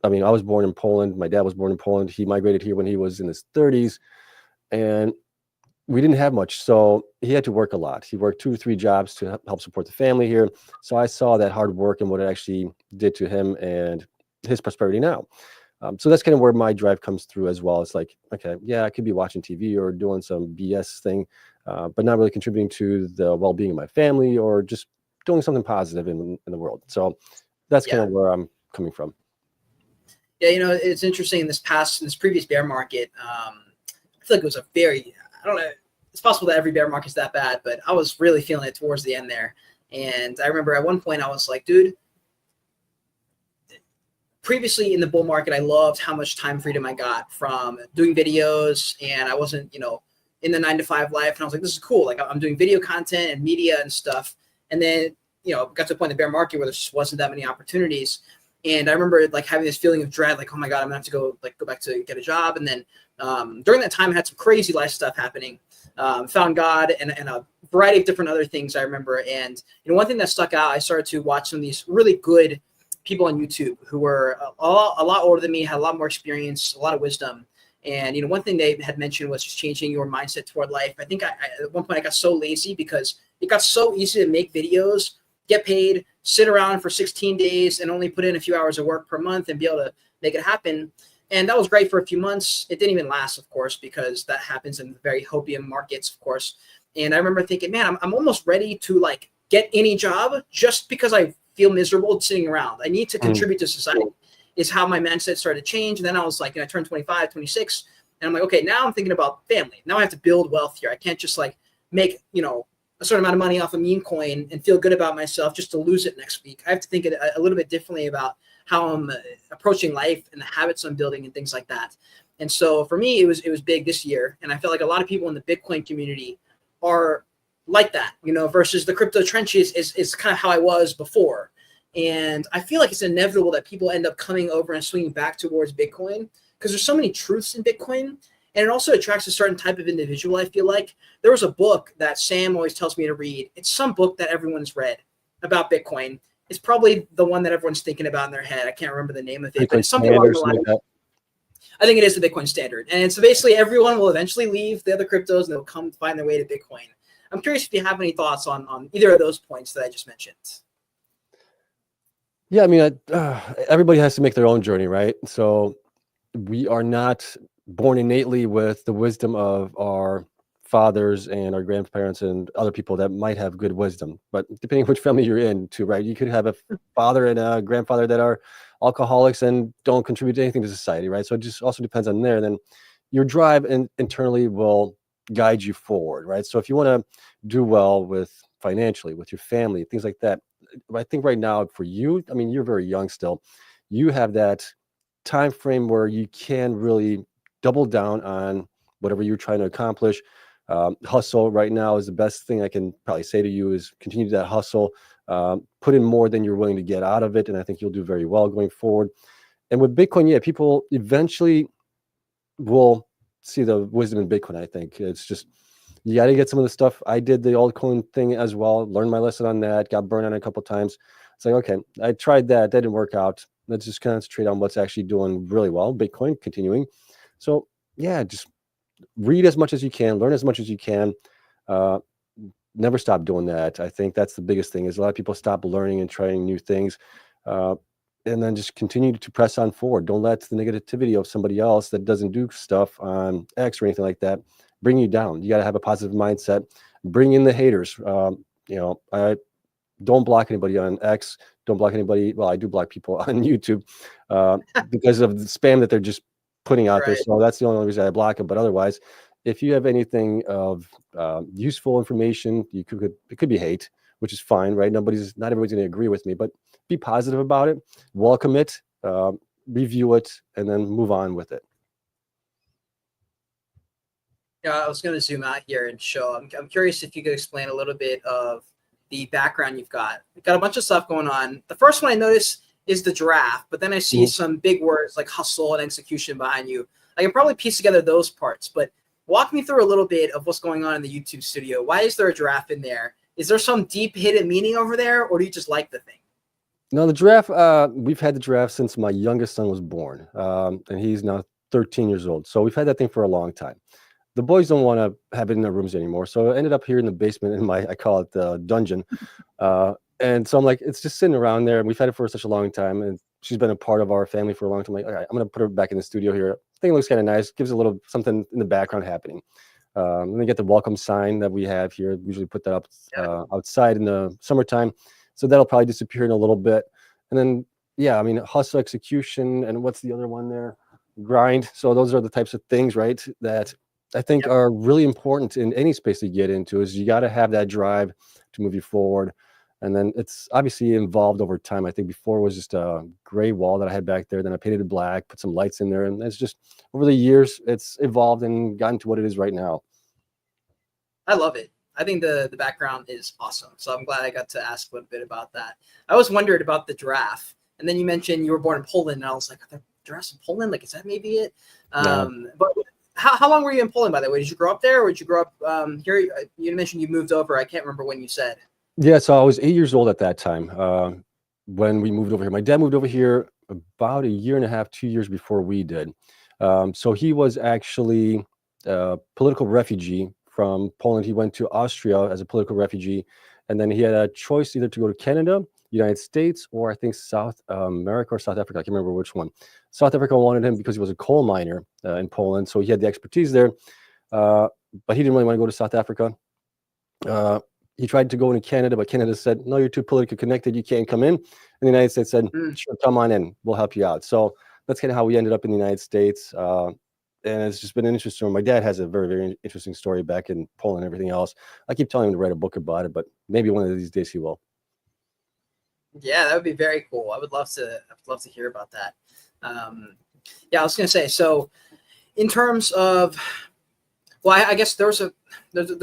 born in Poland. My dad was born in Poland. He migrated here when he was in his 30s. And we didn't have much, so he had to work a lot. He worked 2 or 3 jobs to help support the family here. So I saw that hard work and what it actually did to him and his prosperity now. So that's kind of where my drive comes through as well. It's like, okay, yeah, I could be watching TV or doing some BS thing, but not really contributing to the well-being of my family or just doing something positive in the world. So that's kind of where I'm coming from. Yeah, it's interesting. In this previous bear market, I feel like it was I don't know. It's possible that every bear market's that bad, but I was really feeling it towards the end there. And I remember at one point I was like, dude, previously in the bull market, I loved how much time freedom I got from doing videos, and I wasn't, in the 9-to-5 life. And I was like, this is cool. Like, I'm doing video content and media and stuff. And then, got to the point in the bear market where there just wasn't that many opportunities. And I remember like having this feeling of dread, like, oh my God, I'm gonna have to go back to get a job. And then during that time, I had some crazy life stuff happening. Found God and a variety of different other things I remember. And one thing that stuck out, I started to watch some of these really good people on YouTube who were a lot older than me, had a lot more experience, a lot of wisdom. And one thing they had mentioned was just changing your mindset toward life. I think at one point I got so lazy because it got so easy to make videos, get paid, sit around for 16 days and only put in a few hours of work per month and be able to make it happen. And that was great for a few months. It didn't even last, of course, because that happens in very hopium markets, of course. And I remember thinking, man, I'm almost ready to get any job just because I feel miserable sitting around. I need to contribute to society, is how my mindset started to change. And then I was like, I turned 25, 26, and I'm like, okay, now I'm thinking about family. Now I have to build wealth here. I can't just make, a certain amount of money off a meme coin and feel good about myself just to lose it next week. I have to think a little bit differently about how I'm approaching life and the habits I'm building and things like that. And so for me, it was big this year. And I felt like a lot of people in the Bitcoin community are like that, versus the crypto trenches is kind of how I was before. And I feel like it's inevitable that people end up coming over and swinging back towards Bitcoin because there's so many truths in Bitcoin. And it also attracts a certain type of individual, I feel like. There was a book that Sam always tells me to read. It's some book that everyone's read about Bitcoin. It's probably the one that everyone's thinking about in their head. I can't remember the name of it, but it's something along the line. I think it is the Bitcoin standard. And so basically everyone will eventually leave the other cryptos and they'll come find their way to Bitcoin. I'm curious if you have any thoughts on either of those points that I just mentioned. Yeah, I mean, everybody has to make their own journey, right? So we are not born innately with the wisdom of our fathers and our grandparents and other people that might have good wisdom. But depending which family you're in, too, right? You could have a father and a grandfather that are alcoholics and don't contribute anything to society, right? So it just also depends on there. Then your drive internally will guide you forward, right? So if you want to do well with financially, with your family, things like that, I think right now for you, I mean, you're very young still. You have that time frame where you can really double down on whatever you're trying to accomplish. Hustle right now is the best thing I can probably say to you is continue that hustle, put in more than you're willing to get out of it. And I think you'll do very well going forward. And with Bitcoin, yeah, people eventually will see the wisdom in Bitcoin. I think it's just, you got to get some of the stuff. I did the altcoin thing as well, learned my lesson on that, got burned on it a couple of times. It's like, okay, I tried that didn't work out. Let's just concentrate on what's actually doing really well. Bitcoin continuing. So yeah, just read as much as you can, learn as much as you can. Never stop doing that. I think that's the biggest thing is a lot of people stop learning and trying new things. And then just continue to press on forward. Don't let the negativity of somebody else that doesn't do stuff on X or anything like that bring you down. You got to have a positive mindset. Bring in the haters. I don't block anybody on X. Don't block anybody. Well, I do block people on YouTube because of the spam that they're just putting out there. So that's the only reason I block them. But otherwise, if you have anything of useful information, it could be hate, which is fine, right? Not everybody's going to agree with me, but be positive about it, welcome it, review it, and then move on with it. Yeah, I was going to zoom out here and show. I'm curious if you could explain a little bit of the background you've got. You've got a bunch of stuff going on. The first one I notice is the giraffe, but then I see some big words like hustle and execution behind you. I can probably piece together those parts, but walk me through a little bit of what's going on in the YouTube studio. Why is there a giraffe in there? Is there some deep hidden meaning over there, or do you just like the thing? No, the giraffe, we've had the giraffe since my youngest son was born, and he's now 13 years old. So we've had that thing for a long time. The boys don't want to have it in their rooms anymore. So I ended up here in the basement in I call it the dungeon. And so I'm like, it's just sitting around there. And we've had it for such a long time. And she's been a part of our family for a long time. Like, all right, I'm going to put her back in the studio here. I think it looks kind of nice. Gives a little something in the background happening. And then get the welcome sign that we have here. We usually put that up outside in the summertime. So that'll probably disappear in a little bit. And then, yeah, I mean, hustle, execution, and what's the other one there? Grind. So those are the types of things, right, that I think are really important in any space you get into. Is you got to have that drive to move you forward. And then it's obviously evolved over time. I think before it was just a gray wall that I had back there. Then I painted it black, put some lights in there. And it's just over the years, it's evolved and gotten to what it is right now. I love it. I think the background is awesome. So I'm glad I got to ask a little bit about that. I always wondered about the giraffe. And then you mentioned you were born in Poland. And I was like, are there giraffes in Poland? Like, is that maybe it? No. But how long were you in Poland, by the way? Did you grow up there, or did you grow up here? You mentioned you moved over. I can't remember when you said. Yeah, so I was 8 years old at that time when we moved over here. My dad moved over here about a year and a half, 2 years before we did. So he was actually a political refugee from Poland. He went to Austria as a political refugee, and then he had a choice either to go to Canada, United States, or I think South America or South Africa. I can't remember which one. South Africa wanted him because he was a coal miner in Poland, so he had the expertise there. But he didn't really want to go to South Africa. He tried to go into Canada, but Canada said, no, you're too politically connected. You can't come in. And the United States said, sure, come on in. We'll help you out. So that's kind of how we ended up in the United States. And it's just been an interesting story. My dad has a very, very interesting story back in Poland and everything else. I keep telling him to write a book about it, but maybe one of these days he will. Yeah, that would be very cool. I would love to hear about that. Yeah, I was going to say, so in terms of, well, I guess there's a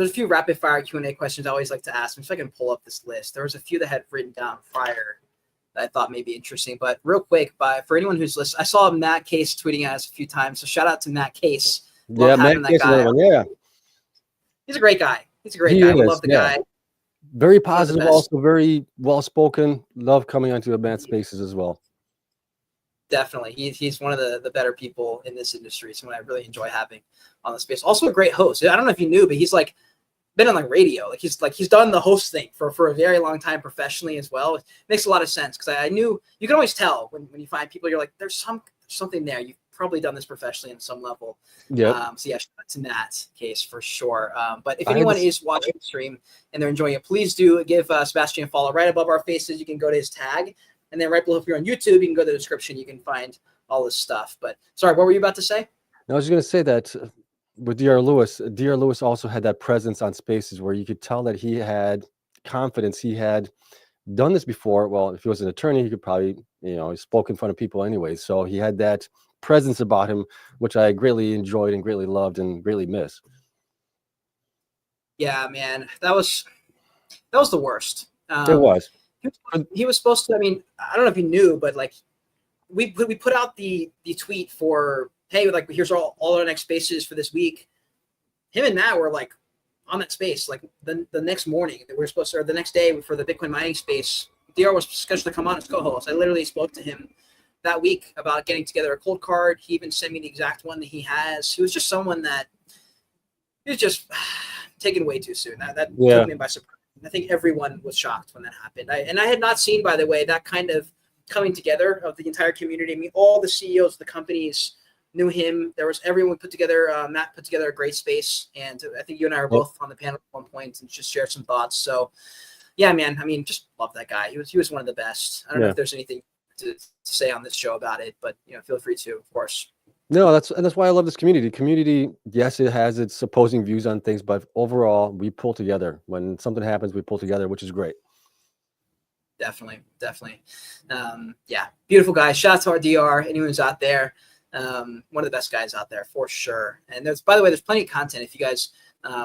few rapid fire Q&A questions I always like to ask. So I can pull up this list. There was a few that I had written down prior that I thought may be interesting. But real quick, for anyone who's listening, I saw Matt Case tweeting at us a few times. So shout out to Matt Case. Love having that guy. Yeah, he's a great guy. He's a great guy. I love the guy. Very positive, also very well spoken. Love coming onto Matt spaces as well. Definitely. He's one of the better people in this industry. Someone I really enjoy having on the space. Also a great host. I don't know if you knew, but he's like been on like radio. He's done the host thing for a very long time professionally as well. It makes a lot of sense because I knew you can always tell when you find people, you're like, there's something there. You've probably done this professionally on some level. Yeah. So yeah, it's in that case for sure. But if anyone is watching the stream and they're enjoying it, please do give Sebastian a follow right above our faces. You can go to his tag. And then right below, if you're on YouTube, you can go to the description. You can find all this stuff. But sorry, what were you about to say? I was just going to say that with Dr. Lewis also had that presence on spaces where you could tell that he had confidence. He had done this before. Well, if he was an attorney, he could probably, he spoke in front of people anyway. So he had that presence about him, which I greatly enjoyed and greatly loved and greatly miss. Yeah, man, that was the worst. It was. He was supposed to. I mean, I don't know if you knew, but like we put out the tweet for, hey, like here's all our next spaces for this week. Him and Matt were like on that space like the next morning that we were supposed to, or the next day for the Bitcoin mining space. DR was scheduled to come on as co-host. I literally spoke to him that week about getting together a cold card. He even sent me the exact one that he has. He was just someone that he was just taken way too soon. That took me by surprise. I think everyone was shocked when that happened. I had not seen, by the way, that kind of coming together of the entire community. I mean, all the CEOs of the companies knew him. There was everyone put together. Matt put together a great space, and I think you and I were both on the panel at one point and just shared some thoughts. So, yeah, man. I mean, just love that guy. He was one of the best. I don't know if there's anything to say on this show about it, but feel free to, of course. No, that's why I love this community. Community, yes, it has its opposing views on things, but overall, we pull together. When something happens, we pull together, which is great. Definitely. Yeah, beautiful guy. Shout out to our DR. Anyone who's out there, one of the best guys out there for sure. And by the way, there's plenty of content. If you guys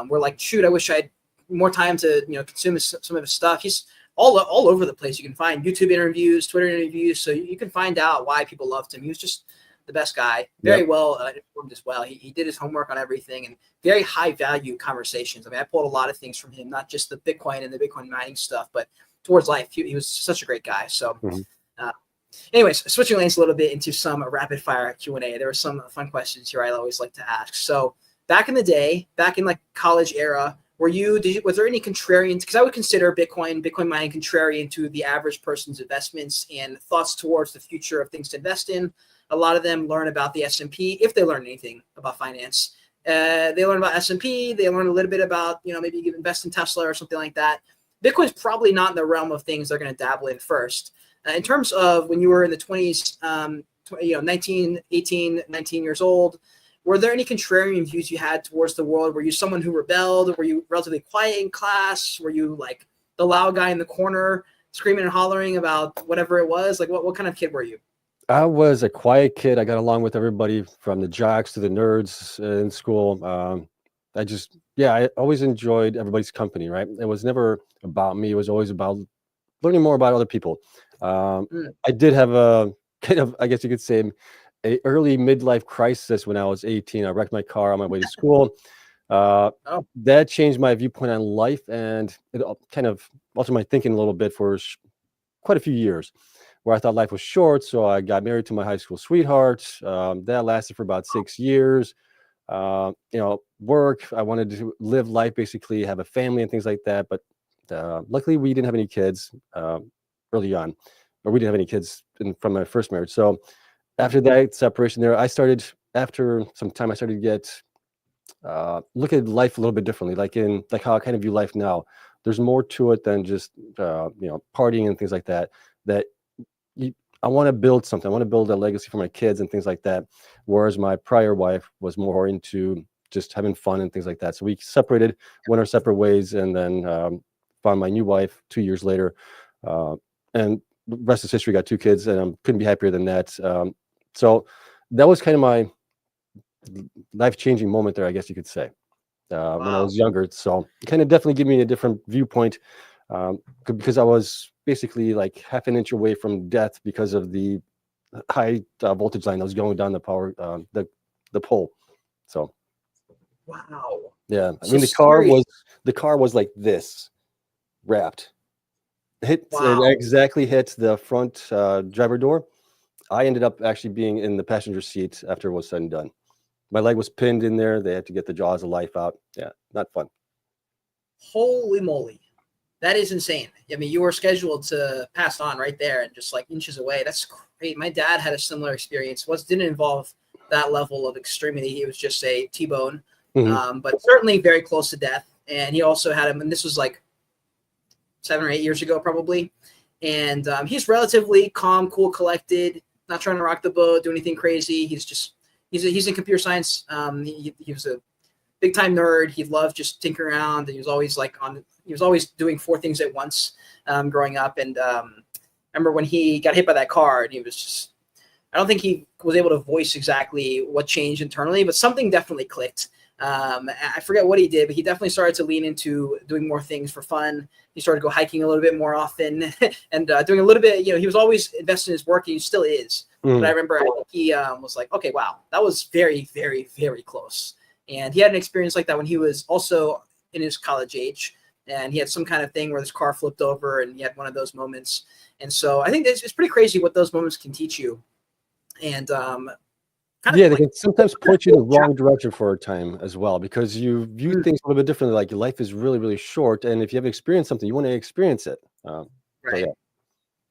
were like, shoot, I wish I had more time to consume some of his stuff. He's all over the place. You can find YouTube interviews, Twitter interviews, so you can find out why people loved him. He was just the best guy, very well informed as well. He did his homework on everything and very high value conversations. I mean, I pulled a lot of things from him, not just the Bitcoin and the Bitcoin mining stuff, but towards life. He was such a great guy. So anyways, switching lanes a little bit into some rapid fire Q&A. There were some fun questions here I always like to ask. So back in the day, back in like college era, was there any contrarian? Because I would consider Bitcoin mining contrarian to the average person's investments and thoughts towards the future of things to invest in. A lot of them learn about the S&P, if they learn anything about finance. They learn about S&P. They learn a little bit about, maybe you invest in Tesla or something like that. Bitcoin's probably not in the realm of things they're going to dabble in first. In terms of when you were in the 20s, 19 years old, were there any contrarian views you had towards the world? Were you someone who rebelled? Were you relatively quiet in class? Were you like the loud guy in the corner screaming and hollering about whatever it was? Like what kind of kid were you? I was a quiet kid. I got along with everybody from the jocks to the nerds in school. I always enjoyed everybody's company, right? It was never about me. It was always about learning more about other people. I did have a kind of, I guess you could say, a early midlife crisis when I was 18. I wrecked my car on my way to school. That changed my viewpoint on life, and it kind of altered my thinking a little bit for quite a few years, where I thought life was short. So I got married to my high school sweetheart. That lasted for about 6 years. Work. I wanted to live life, basically have a family and things like that. But luckily, we didn't have any kids early on, or we didn't have any kids from my first marriage. So after that separation there, after some time, I started to get look at life a little bit differently, like how I kind of view life now. There's more to it than just partying and things like that. I want to build something. I want to build a legacy for my kids and things like that. Whereas my prior wife was more into just having fun and things like that. So we separated, went our separate ways, and then found my new wife 2 years later. And the rest is history. Got 2 kids, and I couldn't be happier than that. So that was kind of my life-changing moment there, I guess you could say, when I was younger. So it kind of definitely gave me a different viewpoint, because I was basically like half an inch away from death because of the high voltage line that was going down the power, the pole. So, wow. Yeah, I So mean the car was like this, wrapped. It exactly hit the front driver door, I ended up actually being in the passenger seat after it was said and done. My leg was pinned in there. They had to get the jaws of life out. Yeah, not fun. Holy moly. That is insane. I mean, you were scheduled to pass on right there and just like inches away. That's great. My dad had a similar experience. Didn't involve that level of extremity. He was just a T-bone, but certainly very close to death. And he also had him, and this was like 7 or 8 years ago, probably. And he's relatively calm, cool, collected, not trying to rock the boat, do anything crazy. He's in computer science. He was a big time nerd. He loved just tinkering around. He was always doing 4 things at once growing up. And I remember when he got hit by that car, and he was just, I don't think he was able to voice exactly what changed internally, but something definitely clicked. I forget what he did, but he definitely started to lean into doing more things for fun. He started to go hiking a little bit more often and doing a little bit, he was always invested in his work, and he still is. But I remember he was like, okay, wow, that was very, very, very close. And he had an experience like that when he was also in his college age, and he had some kind of thing where his car flipped over, and he had one of those moments. And so I think it's pretty crazy what those moments can teach you. And they can sometimes point you in the wrong direction for a time as well, because you view things a little bit differently. Like, your life is really, really short, and if you haven't experienced something, you want to experience it. Right. So, yeah.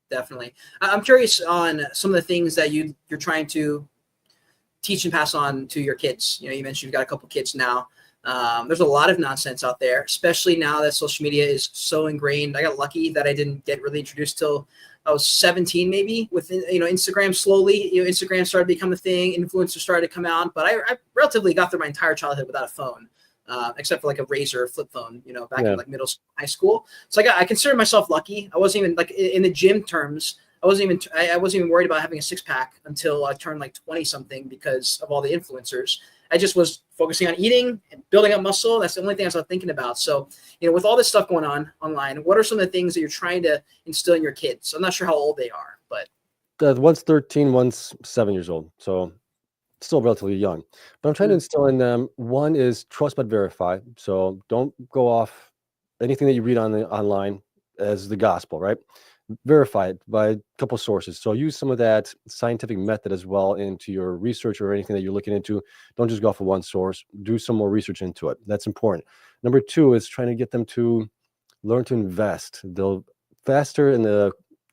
Definitely. I'm curious on some of the things that you're trying to teach and pass on to your kids. You mentioned you've got a couple kids now. There's a lot of nonsense out there, especially now that social media is so ingrained. I got lucky that I didn't get really introduced till I was 17, maybe, with Instagram. Slowly, Instagram started to become a thing. Influencers started to come out, but I relatively got through my entire childhood without a phone, except for like a Razor flip phone, back in like middle school, high school. So I consider myself lucky. I wasn't even like in the gym terms. I wasn't even worried about having a 6-pack until I turned like 20 something because of all the influencers. I just was focusing on eating and building up muscle. That's the only thing I was thinking about. So, with all this stuff going on online, what are some of the things that you're trying to instill in your kids? I'm not sure how old they are, but One's 13, one's 7 years old. So still relatively young. But I'm trying to instill in them, one is trust but verify. So don't go off anything that you read online as the gospel, right? Verify it by a couple sources. So use some of that scientific method as well into your research or anything that you're looking into. Don't just go off of one source. Do some more research into it. That's important. Number 2 is trying to get them to learn to invest. They'll faster and the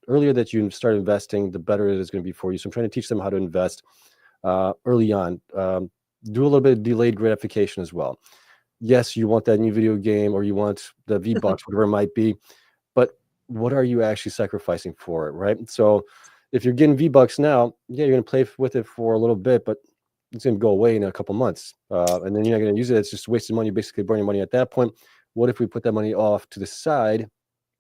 earlier that you start investing, the better it is going to be for you. So I'm trying to teach them how to invest early on. Do a little bit of delayed gratification as well. Yes, you want that new video game, or you want the V-Bucks, whatever it might be, but what are you actually sacrificing for it, right? So if you're getting V-Bucks now, yeah, you're going to play with it for a little bit, but it's going to go away in a couple months. And then you're not going to use it. It's just wasting money, basically burning money at that point. What if we put that money off to the side,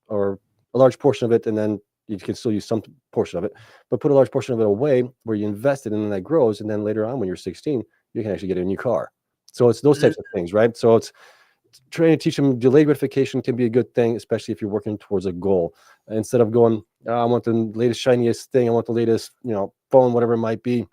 or a large portion of it, and then you can still use some portion of it, but put a large portion of it away where you invest it, and then that grows. And then later on, when you're 16, you can actually get a new car. So it's those types of things, right? So it's trying to teach them delayed gratification can be a good thing, especially if you're working towards a goal. Instead of going, I want the latest, shiniest thing, I want the latest, phone, whatever it might be.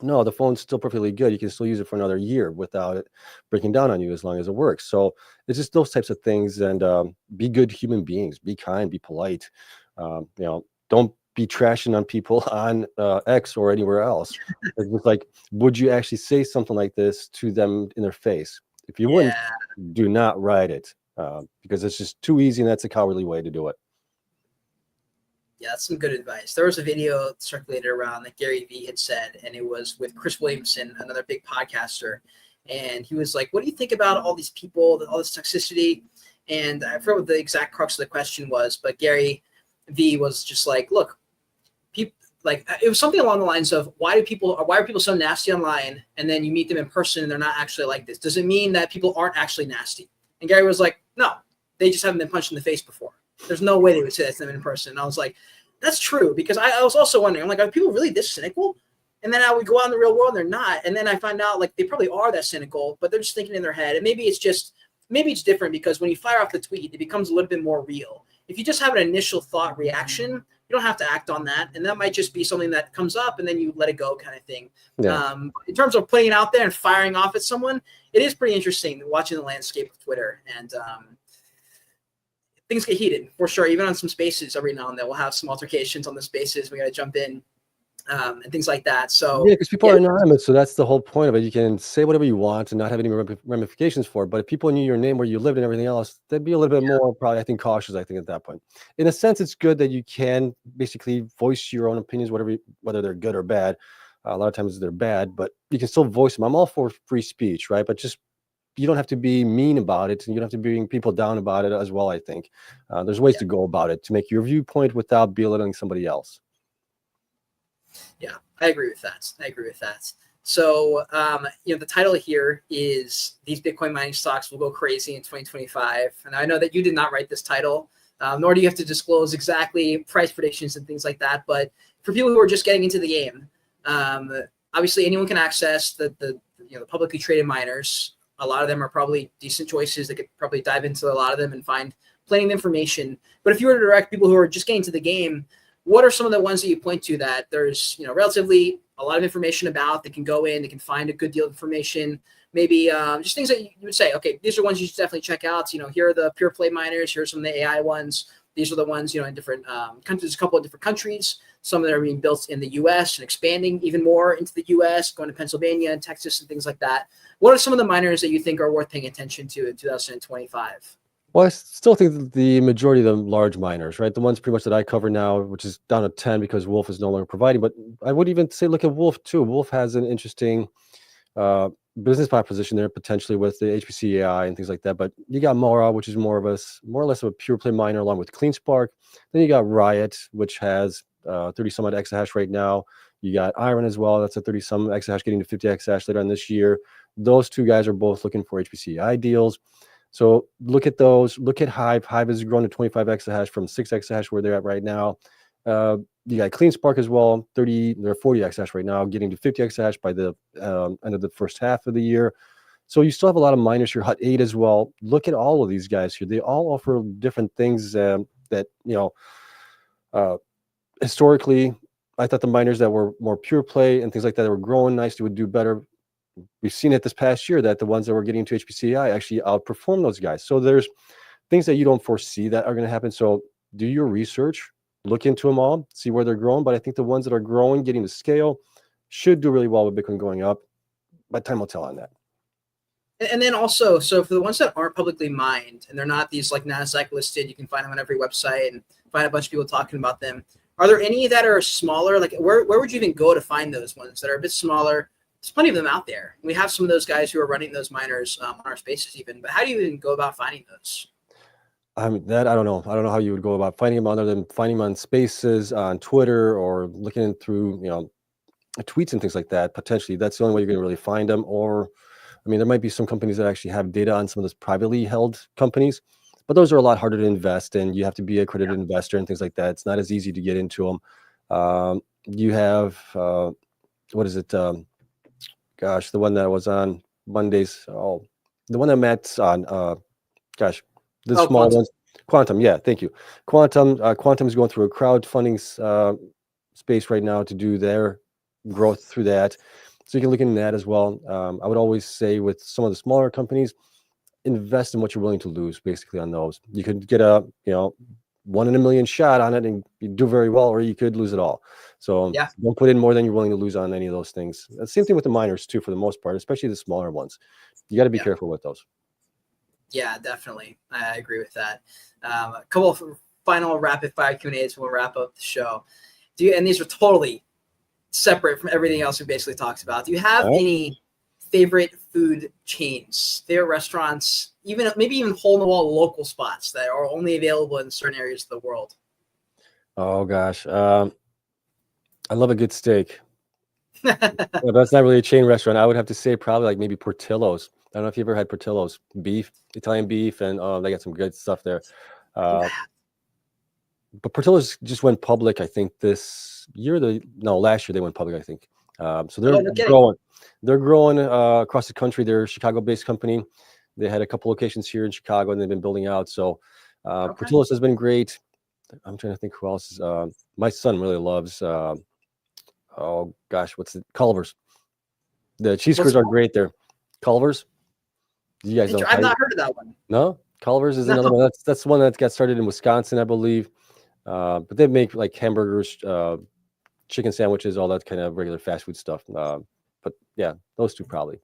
No, the phone's still perfectly good. You can still use it for another year without it breaking down on you, as long as it works. So it's just those types of things. And be good human beings. Be kind. Be polite. Don't be trashing on people on X or anywhere else. It's just like, would you actually say something like this to them in their face? If you wouldn't, do not write it, because it's just too easy, and that's a cowardly way to do it. Yeah, that's some good advice. There was a video circulated around that Gary Vee had said, and it was with Chris Williamson, another big podcaster. And he was like, what do you think about all these people, all this toxicity? And I forget what the exact crux of the question was, but Gary Vee was just like, look, people, like, it was something along the lines of, why are people so nasty online, and then you meet them in person and they're not actually like this? Does it mean that people aren't actually nasty? And Gary was like, no, they just haven't been punched in the face before. There's no way they would say that to them in person. And I was like, that's true, because I was also wondering, I'm like, are people really this cynical? And then I would go out in the real world and they're not. And then I find out like they probably are that cynical, but they're just thinking in their head. And maybe it's different, because when you fire off the tweet, it becomes a little bit more real. If you just have an initial thought reaction, you don't have to act on that. And that might just be something that comes up and then you let it go, kind of thing. Yeah. In terms of putting it out there and firing off at someone, it is pretty interesting watching the landscape of Twitter. And things get heated for sure. Even on some spaces, every now and then we'll have some altercations on the spaces. We got to jump in. and things like that. So Yeah, because people are anonymous, so that's the whole point of it. You can say whatever you want and not have any ramifications for it. But if people knew your name, where you lived, and everything else, they'd be a little bit more probably, I think, cautious. I think at that point, in a sense, it's good that you can basically voice your own opinions, whether they're good or bad. A lot of times they're bad, but you can still voice them. I'm all for free speech, right? But just you don't have to be mean about it, and you don't have to bring people down about it as well. I think there's ways to go about it to make your viewpoint without belittling somebody else. Yeah, I agree with that. So, the title here is These Bitcoin Mining Stocks Will Go Crazy in 2025. And I know that you did not write this title, nor do you have to disclose exactly price predictions and things like that. But for people who are just getting into the game, obviously anyone can access the publicly traded miners. A lot of them are probably decent choices. They could probably dive into a lot of them and find plenty of information. But if you were to direct people who are just getting to the game, what are some of the ones that you point to that there's relatively a lot of information about? They can go in, they can find a good deal of information. Maybe just things that you would say, okay, these are ones you should definitely check out. Here are the pure play miners. Here are some of the AI ones. These are the ones in different countries, a couple of different countries. Some of them are being built in the U.S. and expanding even more into the U.S., going to Pennsylvania and Texas and things like that. What are some of the miners that you think are worth paying attention to in 2025? Well, I still think that the majority of the large miners, right? The ones pretty much that I cover now, which is down to 10 because Wolf is no longer providing. But I would even say look at Wolf too. Wolf has an interesting business proposition there potentially with the HPC AI and things like that. But you got Mora, which is more or less of a pure play miner along with CleanSpark. Then you got Riot, which has 30 some odd exahash right now. You got Iron as well. That's a 30 some exahash getting to 50 exahash later on this year. Those two guys are both looking for HPC AI deals. So look at those. Look at Hive. Hive has grown to 25 exahash from 6 exahash where they're at right now. You got CleanSpark as well. They're 40 exahash right now, getting to 50 exahash by the end of the first half of the year. So you still have a lot of miners here. Hut 8 as well. Look at all of these guys here. They all offer different things that historically, I thought the miners that were more pure play and things like that were growing nicely would do better. We've seen it this past year that the ones that were getting to HPCI actually outperform those guys. So there's things that you don't foresee that are going to happen. So do your research, look into them all, see where they're growing. But I think the ones that are growing, getting to scale, should do really well with Bitcoin going up. But time will tell on that. And then also, so for the ones that aren't publicly mined and they're not these like NASDAQ listed, you can find them on every website and find a bunch of people talking about them. Are there any that are smaller? Like where would you even go to find those ones that are a bit smaller? There's plenty of them out there. We have some of those guys who are running those miners on our spaces even, but how do you even go about finding those? That I don't know. I don't know how you would go about finding them other than finding them on spaces, on Twitter, or looking through, tweets and things like that. Potentially, that's the only way you're going to really find them. Or, I mean, there might be some companies that actually have data on some of those privately held companies, but those are a lot harder to invest in. You have to be an accredited investor and things like that. It's not as easy to get into them. You have, what is it? Gosh, the one that was on Mondays. Oh, the one that Matt's on. The small Quantum. ones. Quantum, yeah, thank you. Quantum is going through a crowdfunding space right now to do their growth through that. So you can look into that as well. I would always say with some of the smaller companies, invest in what you're willing to lose, basically on those. You could get a 1 in a million shot on it and you do very well, or you could lose it all. So don't put in more than you're willing to lose on any of those things. Same thing with the miners too, for the most part, especially the smaller ones. You got to be careful with those. Yeah, definitely. I agree with that. A couple of final rapid fire Q&As we'll wrap up the show. And these are totally separate from everything else we basically talked about. Do you have any favorite food chains, favorite restaurants, maybe even hole in the wall local spots that are only available in certain areas of the world? Oh gosh, I love a good steak. Well, that's not really a chain restaurant. I would have to say probably like maybe Portillo's. I don't know if you ever had Portillo's beef, Italian beef, and they got some good stuff there. But Portillo's just went public, I think last year they went public, I think. So they're growing. They're growing across the country. They're a Chicago-based company. They had a couple locations here in Chicago, and they've been building out. So Portillo's has been great. I'm trying to think who else is. My son really loves. Oh gosh, what's it? Culver's. The cheese curds are great there. Culver's. You guys know? I've not heard of that one. No, Culver's is another one. That's the one that got started in Wisconsin, I believe. But they make like hamburgers, chicken sandwiches, all that kind of regular fast food stuff. But yeah, those two probably.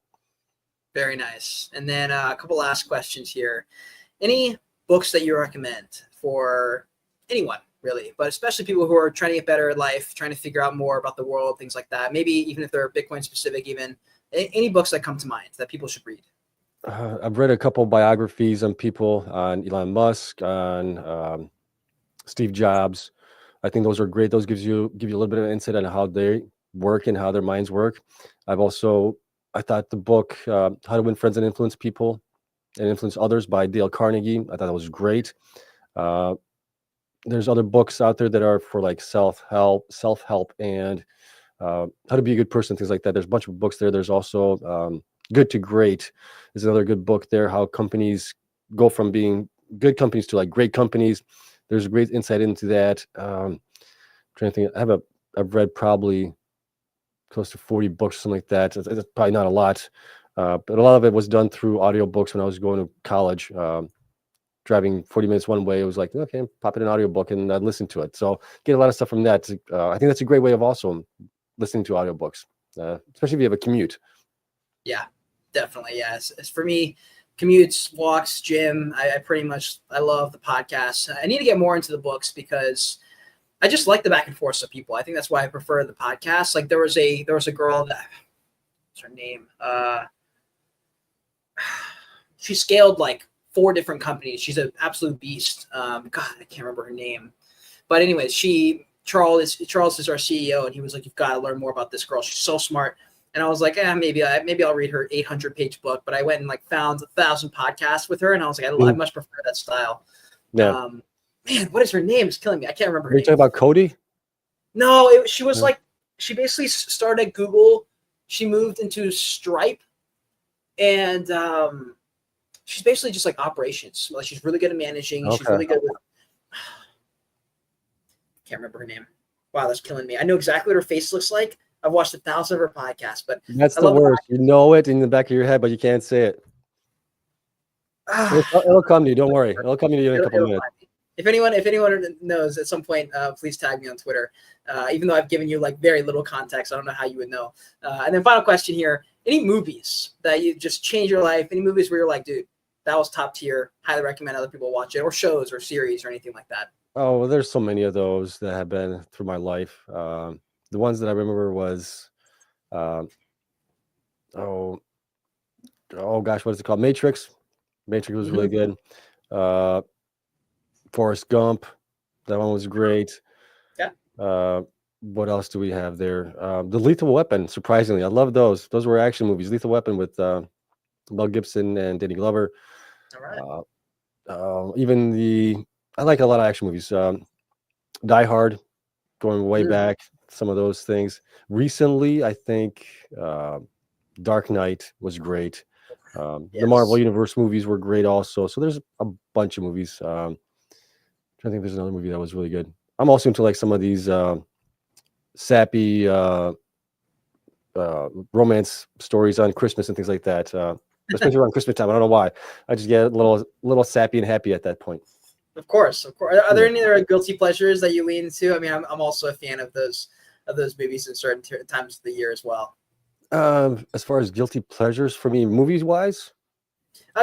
Very nice. And then a couple last questions here. Any books that you recommend for anyone, really, but especially people who are trying to get better at life, trying to figure out more about the world, things like that? Maybe even if they're Bitcoin specific, even any books that come to mind that people should read? I've read a couple biographies on people, on Elon Musk, on Steve Jobs. I think those are great. Those give you a little bit of insight on how they work and how their minds work. I thought the book How to Win Friends and Influence People and Influence Others by Dale Carnegie, I thought that was great. There's other books out there that are for like self-help, and how to be a good person, things like that. There's a bunch of books there. There's also Good to Great is another good book there. How companies go from being good companies to like great companies. There's a great insight into that. Trying to think, I've read probably close to 40 books, something like that. It's probably not a lot, but a lot of it was done through audiobooks when I was going to college. Driving 40 minutes one way, it was like, okay, pop in an audiobook and I'd listen to it. So get a lot of stuff from that. I think that's a great way of also listening to audiobooks, especially if you have a commute. Yeah, definitely. Yes. As for me, commutes, walks, gym, I love the podcast. I need to get more into the books because I just like the back and forth of people. I think that's why I prefer the podcast. Like there was a girl that, what's her name? She scaled like 4 different companies. She's an absolute beast. God, I can't remember her name. But anyways, Charles is our CEO, and he was like, "You've got to learn more about this girl. She's so smart." And I was like, maybe I'll read her 800-page book. But I went and like found 1,000 podcasts with her, and I was like, I much prefer that style. Yeah. Man, what is her name? It's killing me. I can't remember her Are you name. talking about Cody? No, she was like, she basically started at Google. She moved into Stripe, and she's basically just like operations. Like she's really good at managing. Okay. She's really good with. Can't remember her name. Wow, that's killing me. I know exactly what her face looks like. I've watched 1,000 of her podcasts, but that's the worst. You know it in the back of your head, but you can't say it. It'll come to you. Don't worry. It'll come to you in a couple minutes. If anyone knows at some point, please tag me on Twitter. Even though I've given you like very little context, I don't know how you would know. And then final question here: any movies that you just change your life? Any movies where you're like, dude, that was top tier. Highly recommend other people watch it, or shows or series or anything like that. Oh, well, there's so many of those that have been through my life. The ones that I remember was, oh gosh, what is it called? Matrix. Matrix was really good. Forrest Gump, that one was great. Yeah. What else do we have there? The Lethal Weapon, surprisingly. I love those. Those were action movies. Lethal Weapon with Mel Gibson and Danny Glover. All right. I like a lot of action movies. Die Hard, going way back, some of those things. Recently, I think Dark Knight was great. The Marvel Universe movies were great also. So there's a bunch of movies. I think there's another movie that was really good. I'm also into like some of these sappy romance stories on Christmas and things like that. Especially around Christmas time. I don't know why. I just get a little sappy and happy at that point. Of course. Are there any other guilty pleasures that you lean into? I mean, I'm also a fan of those movies in certain times of the year as well. As far as guilty pleasures for me, movies wise,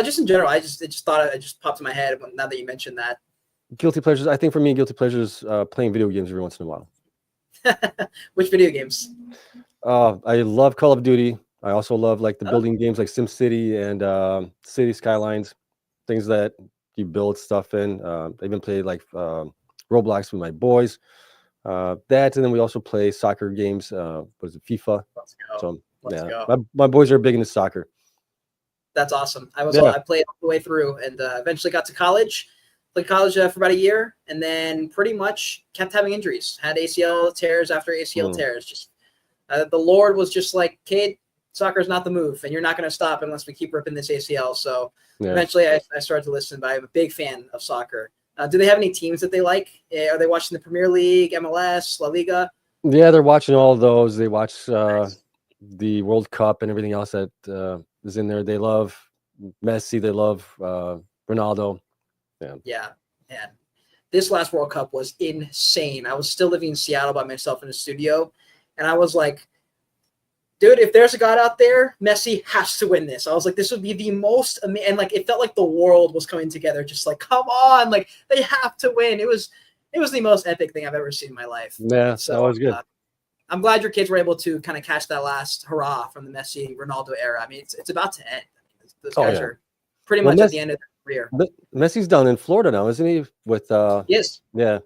just in general, it just popped in my head now that you mentioned that. Guilty pleasures. I think for me, guilty pleasures playing video games every once in a while. Which video games? I love Call of Duty. I also love like the building games like SimCity and City Skylines, things that you build stuff in. I even play like Roblox with my boys. That, and then we also play soccer games. What is it, FIFA? Let's go. So Let's go. My boys are big into soccer. That's awesome. I played all the way through, and eventually got to college. Played college for about a year, and then pretty much kept having injuries. Had ACL tears after ACL tears. Just the Lord was just like, "Kid, soccer is not the move, and you're not going to stop unless we keep ripping this ACL." So eventually, I started to listen. But I'm a big fan of soccer. Do they have any teams that they like? Are they watching the Premier League, MLS, La Liga? Yeah, they're watching all of those. They watch the World Cup and everything else that is in there. They love Messi. They love Ronaldo. Yeah, man. this last World Cup was insane. I was still living in Seattle by myself in the studio, and I was like, dude, if there's a God out there, Messi has to win this. I was like, this would be the most amazing. And like, it felt like the world was coming together. Just like, come on, like they have to win. It was the most epic thing I've ever seen in my life. Yeah, So that was good. I'm glad your kids were able to kind of catch that last hurrah from the Messi Ronaldo era. I mean, it's about to end. Those guys are pretty much at the end of their career. Messi's down in Florida now, isn't he? With yes, yeah.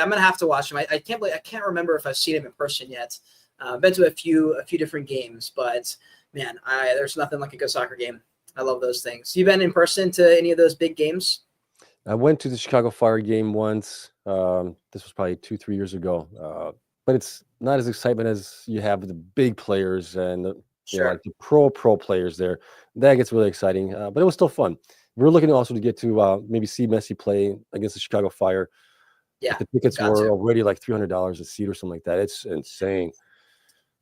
I'm gonna have to watch him. I can't remember if I've seen him in person yet. I've been to a few different games, but man, there's nothing like a good soccer game. I love those things. You been in person to any of those big games? I went to the Chicago Fire game once. This was probably 2-3 years ago. But it's not as excitement as you have with the big players and like the pro players there. That gets really exciting. But it was still fun. We're looking also to get to maybe see Messi play against the Chicago Fire. Yeah, the tickets were already like $300 a seat or something like that. It's insane.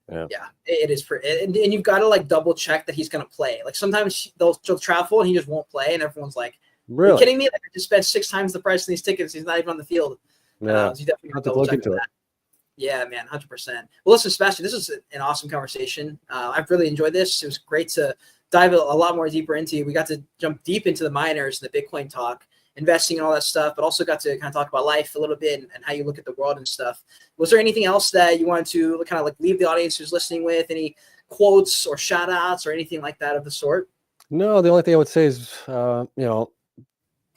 Yeah, it is. And you've got to like double check that he's going to play. Like sometimes they'll travel and he just won't play, and everyone's like, "Really? Are you kidding me? Like I just spent 6 times the price of these tickets. He's not even on the field." Yeah, so you definitely have to double check that. Yeah, man, 100%. Well, listen, Sebastian, this was an awesome conversation. I've really enjoyed this. It was great to dive a lot more deeper into. We got to jump deep into the miners and the Bitcoin talk, investing and all that stuff, but also got to kind of talk about life a little bit and how you look at the world and stuff. Was there anything else that you wanted to kind of like leave the audience who's listening with? Any quotes or shout outs or anything like that of the sort? No, the only thing I would say is,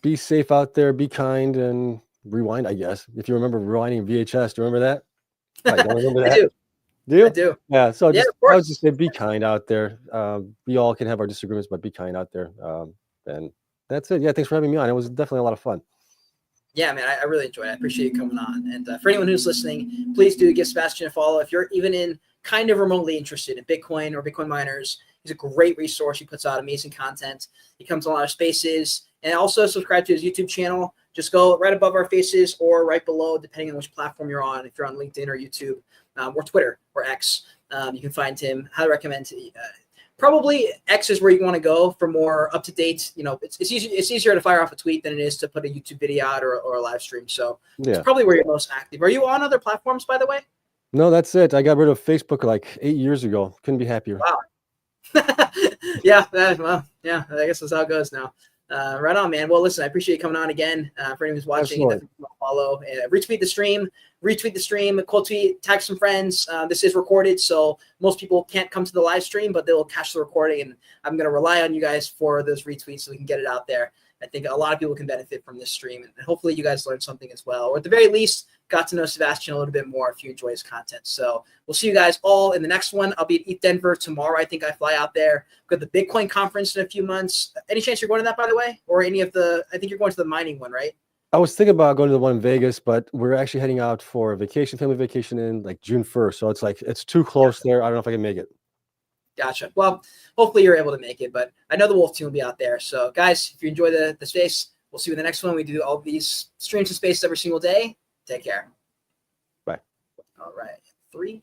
be safe out there, be kind, and rewind, I guess. If you remember rewinding VHS, do you remember that? I don't remember that. I do. Do you? I do. Yeah. So yeah, I would just say be kind out there. We all can have our disagreements, but be kind out there. And that's it. Yeah. Thanks for having me on. It was definitely a lot of fun. Yeah, man, I really enjoyed it. I appreciate you coming on. And for anyone who's listening, please do give Sebastian a follow. If you're even in kind of remotely interested in Bitcoin or Bitcoin miners, he's a great resource. He puts out amazing content. He comes on a lot of spaces. And also subscribe to his YouTube channel. Just go right above our faces or right below, depending on which platform you're on. If you're on LinkedIn or YouTube or Twitter or X, you can find him. Highly recommend probably X is where you want to go for more up to date. It's easier to fire off a tweet than it is to put a YouTube video out or a live stream. So it's probably where you're most active. Are you on other platforms, by the way? No, that's it. I got rid of Facebook like 8 years ago. Couldn't be happier. Wow. Yeah. Well, yeah. I guess that's how it goes now. Right on, man. Well, listen, I appreciate you coming on again. For anyone who's watching, definitely follow, retweet the stream, quote tweet, tag some friends. This is recorded, so most people can't come to the live stream, but they'll catch the recording, and I'm going to rely on you guys for those retweets so we can get it out there. I think a lot of people can benefit from this stream, and hopefully you guys learned something as well, or at the very least, got to know Sebastian a little bit more if you enjoy his content. So we'll see you guys all in the next one. I'll be at ETH Denver tomorrow. I think I fly out there. Got the Bitcoin conference in a few months. Any chance you're going to that, by the way? Or any of the, I think you're going to the mining one, right? I was thinking about going to the one in Vegas, but we're actually heading out for a vacation, family vacation in like June 1st. So it's like, it's too close there. I don't know if I can make it. Gotcha. Well, hopefully you're able to make it, but I know the Wolf team will be out there. So guys, if you enjoy the space, we'll see you in the next one. We do all these streams and spaces every single day. Take care. Bye. All right. 3.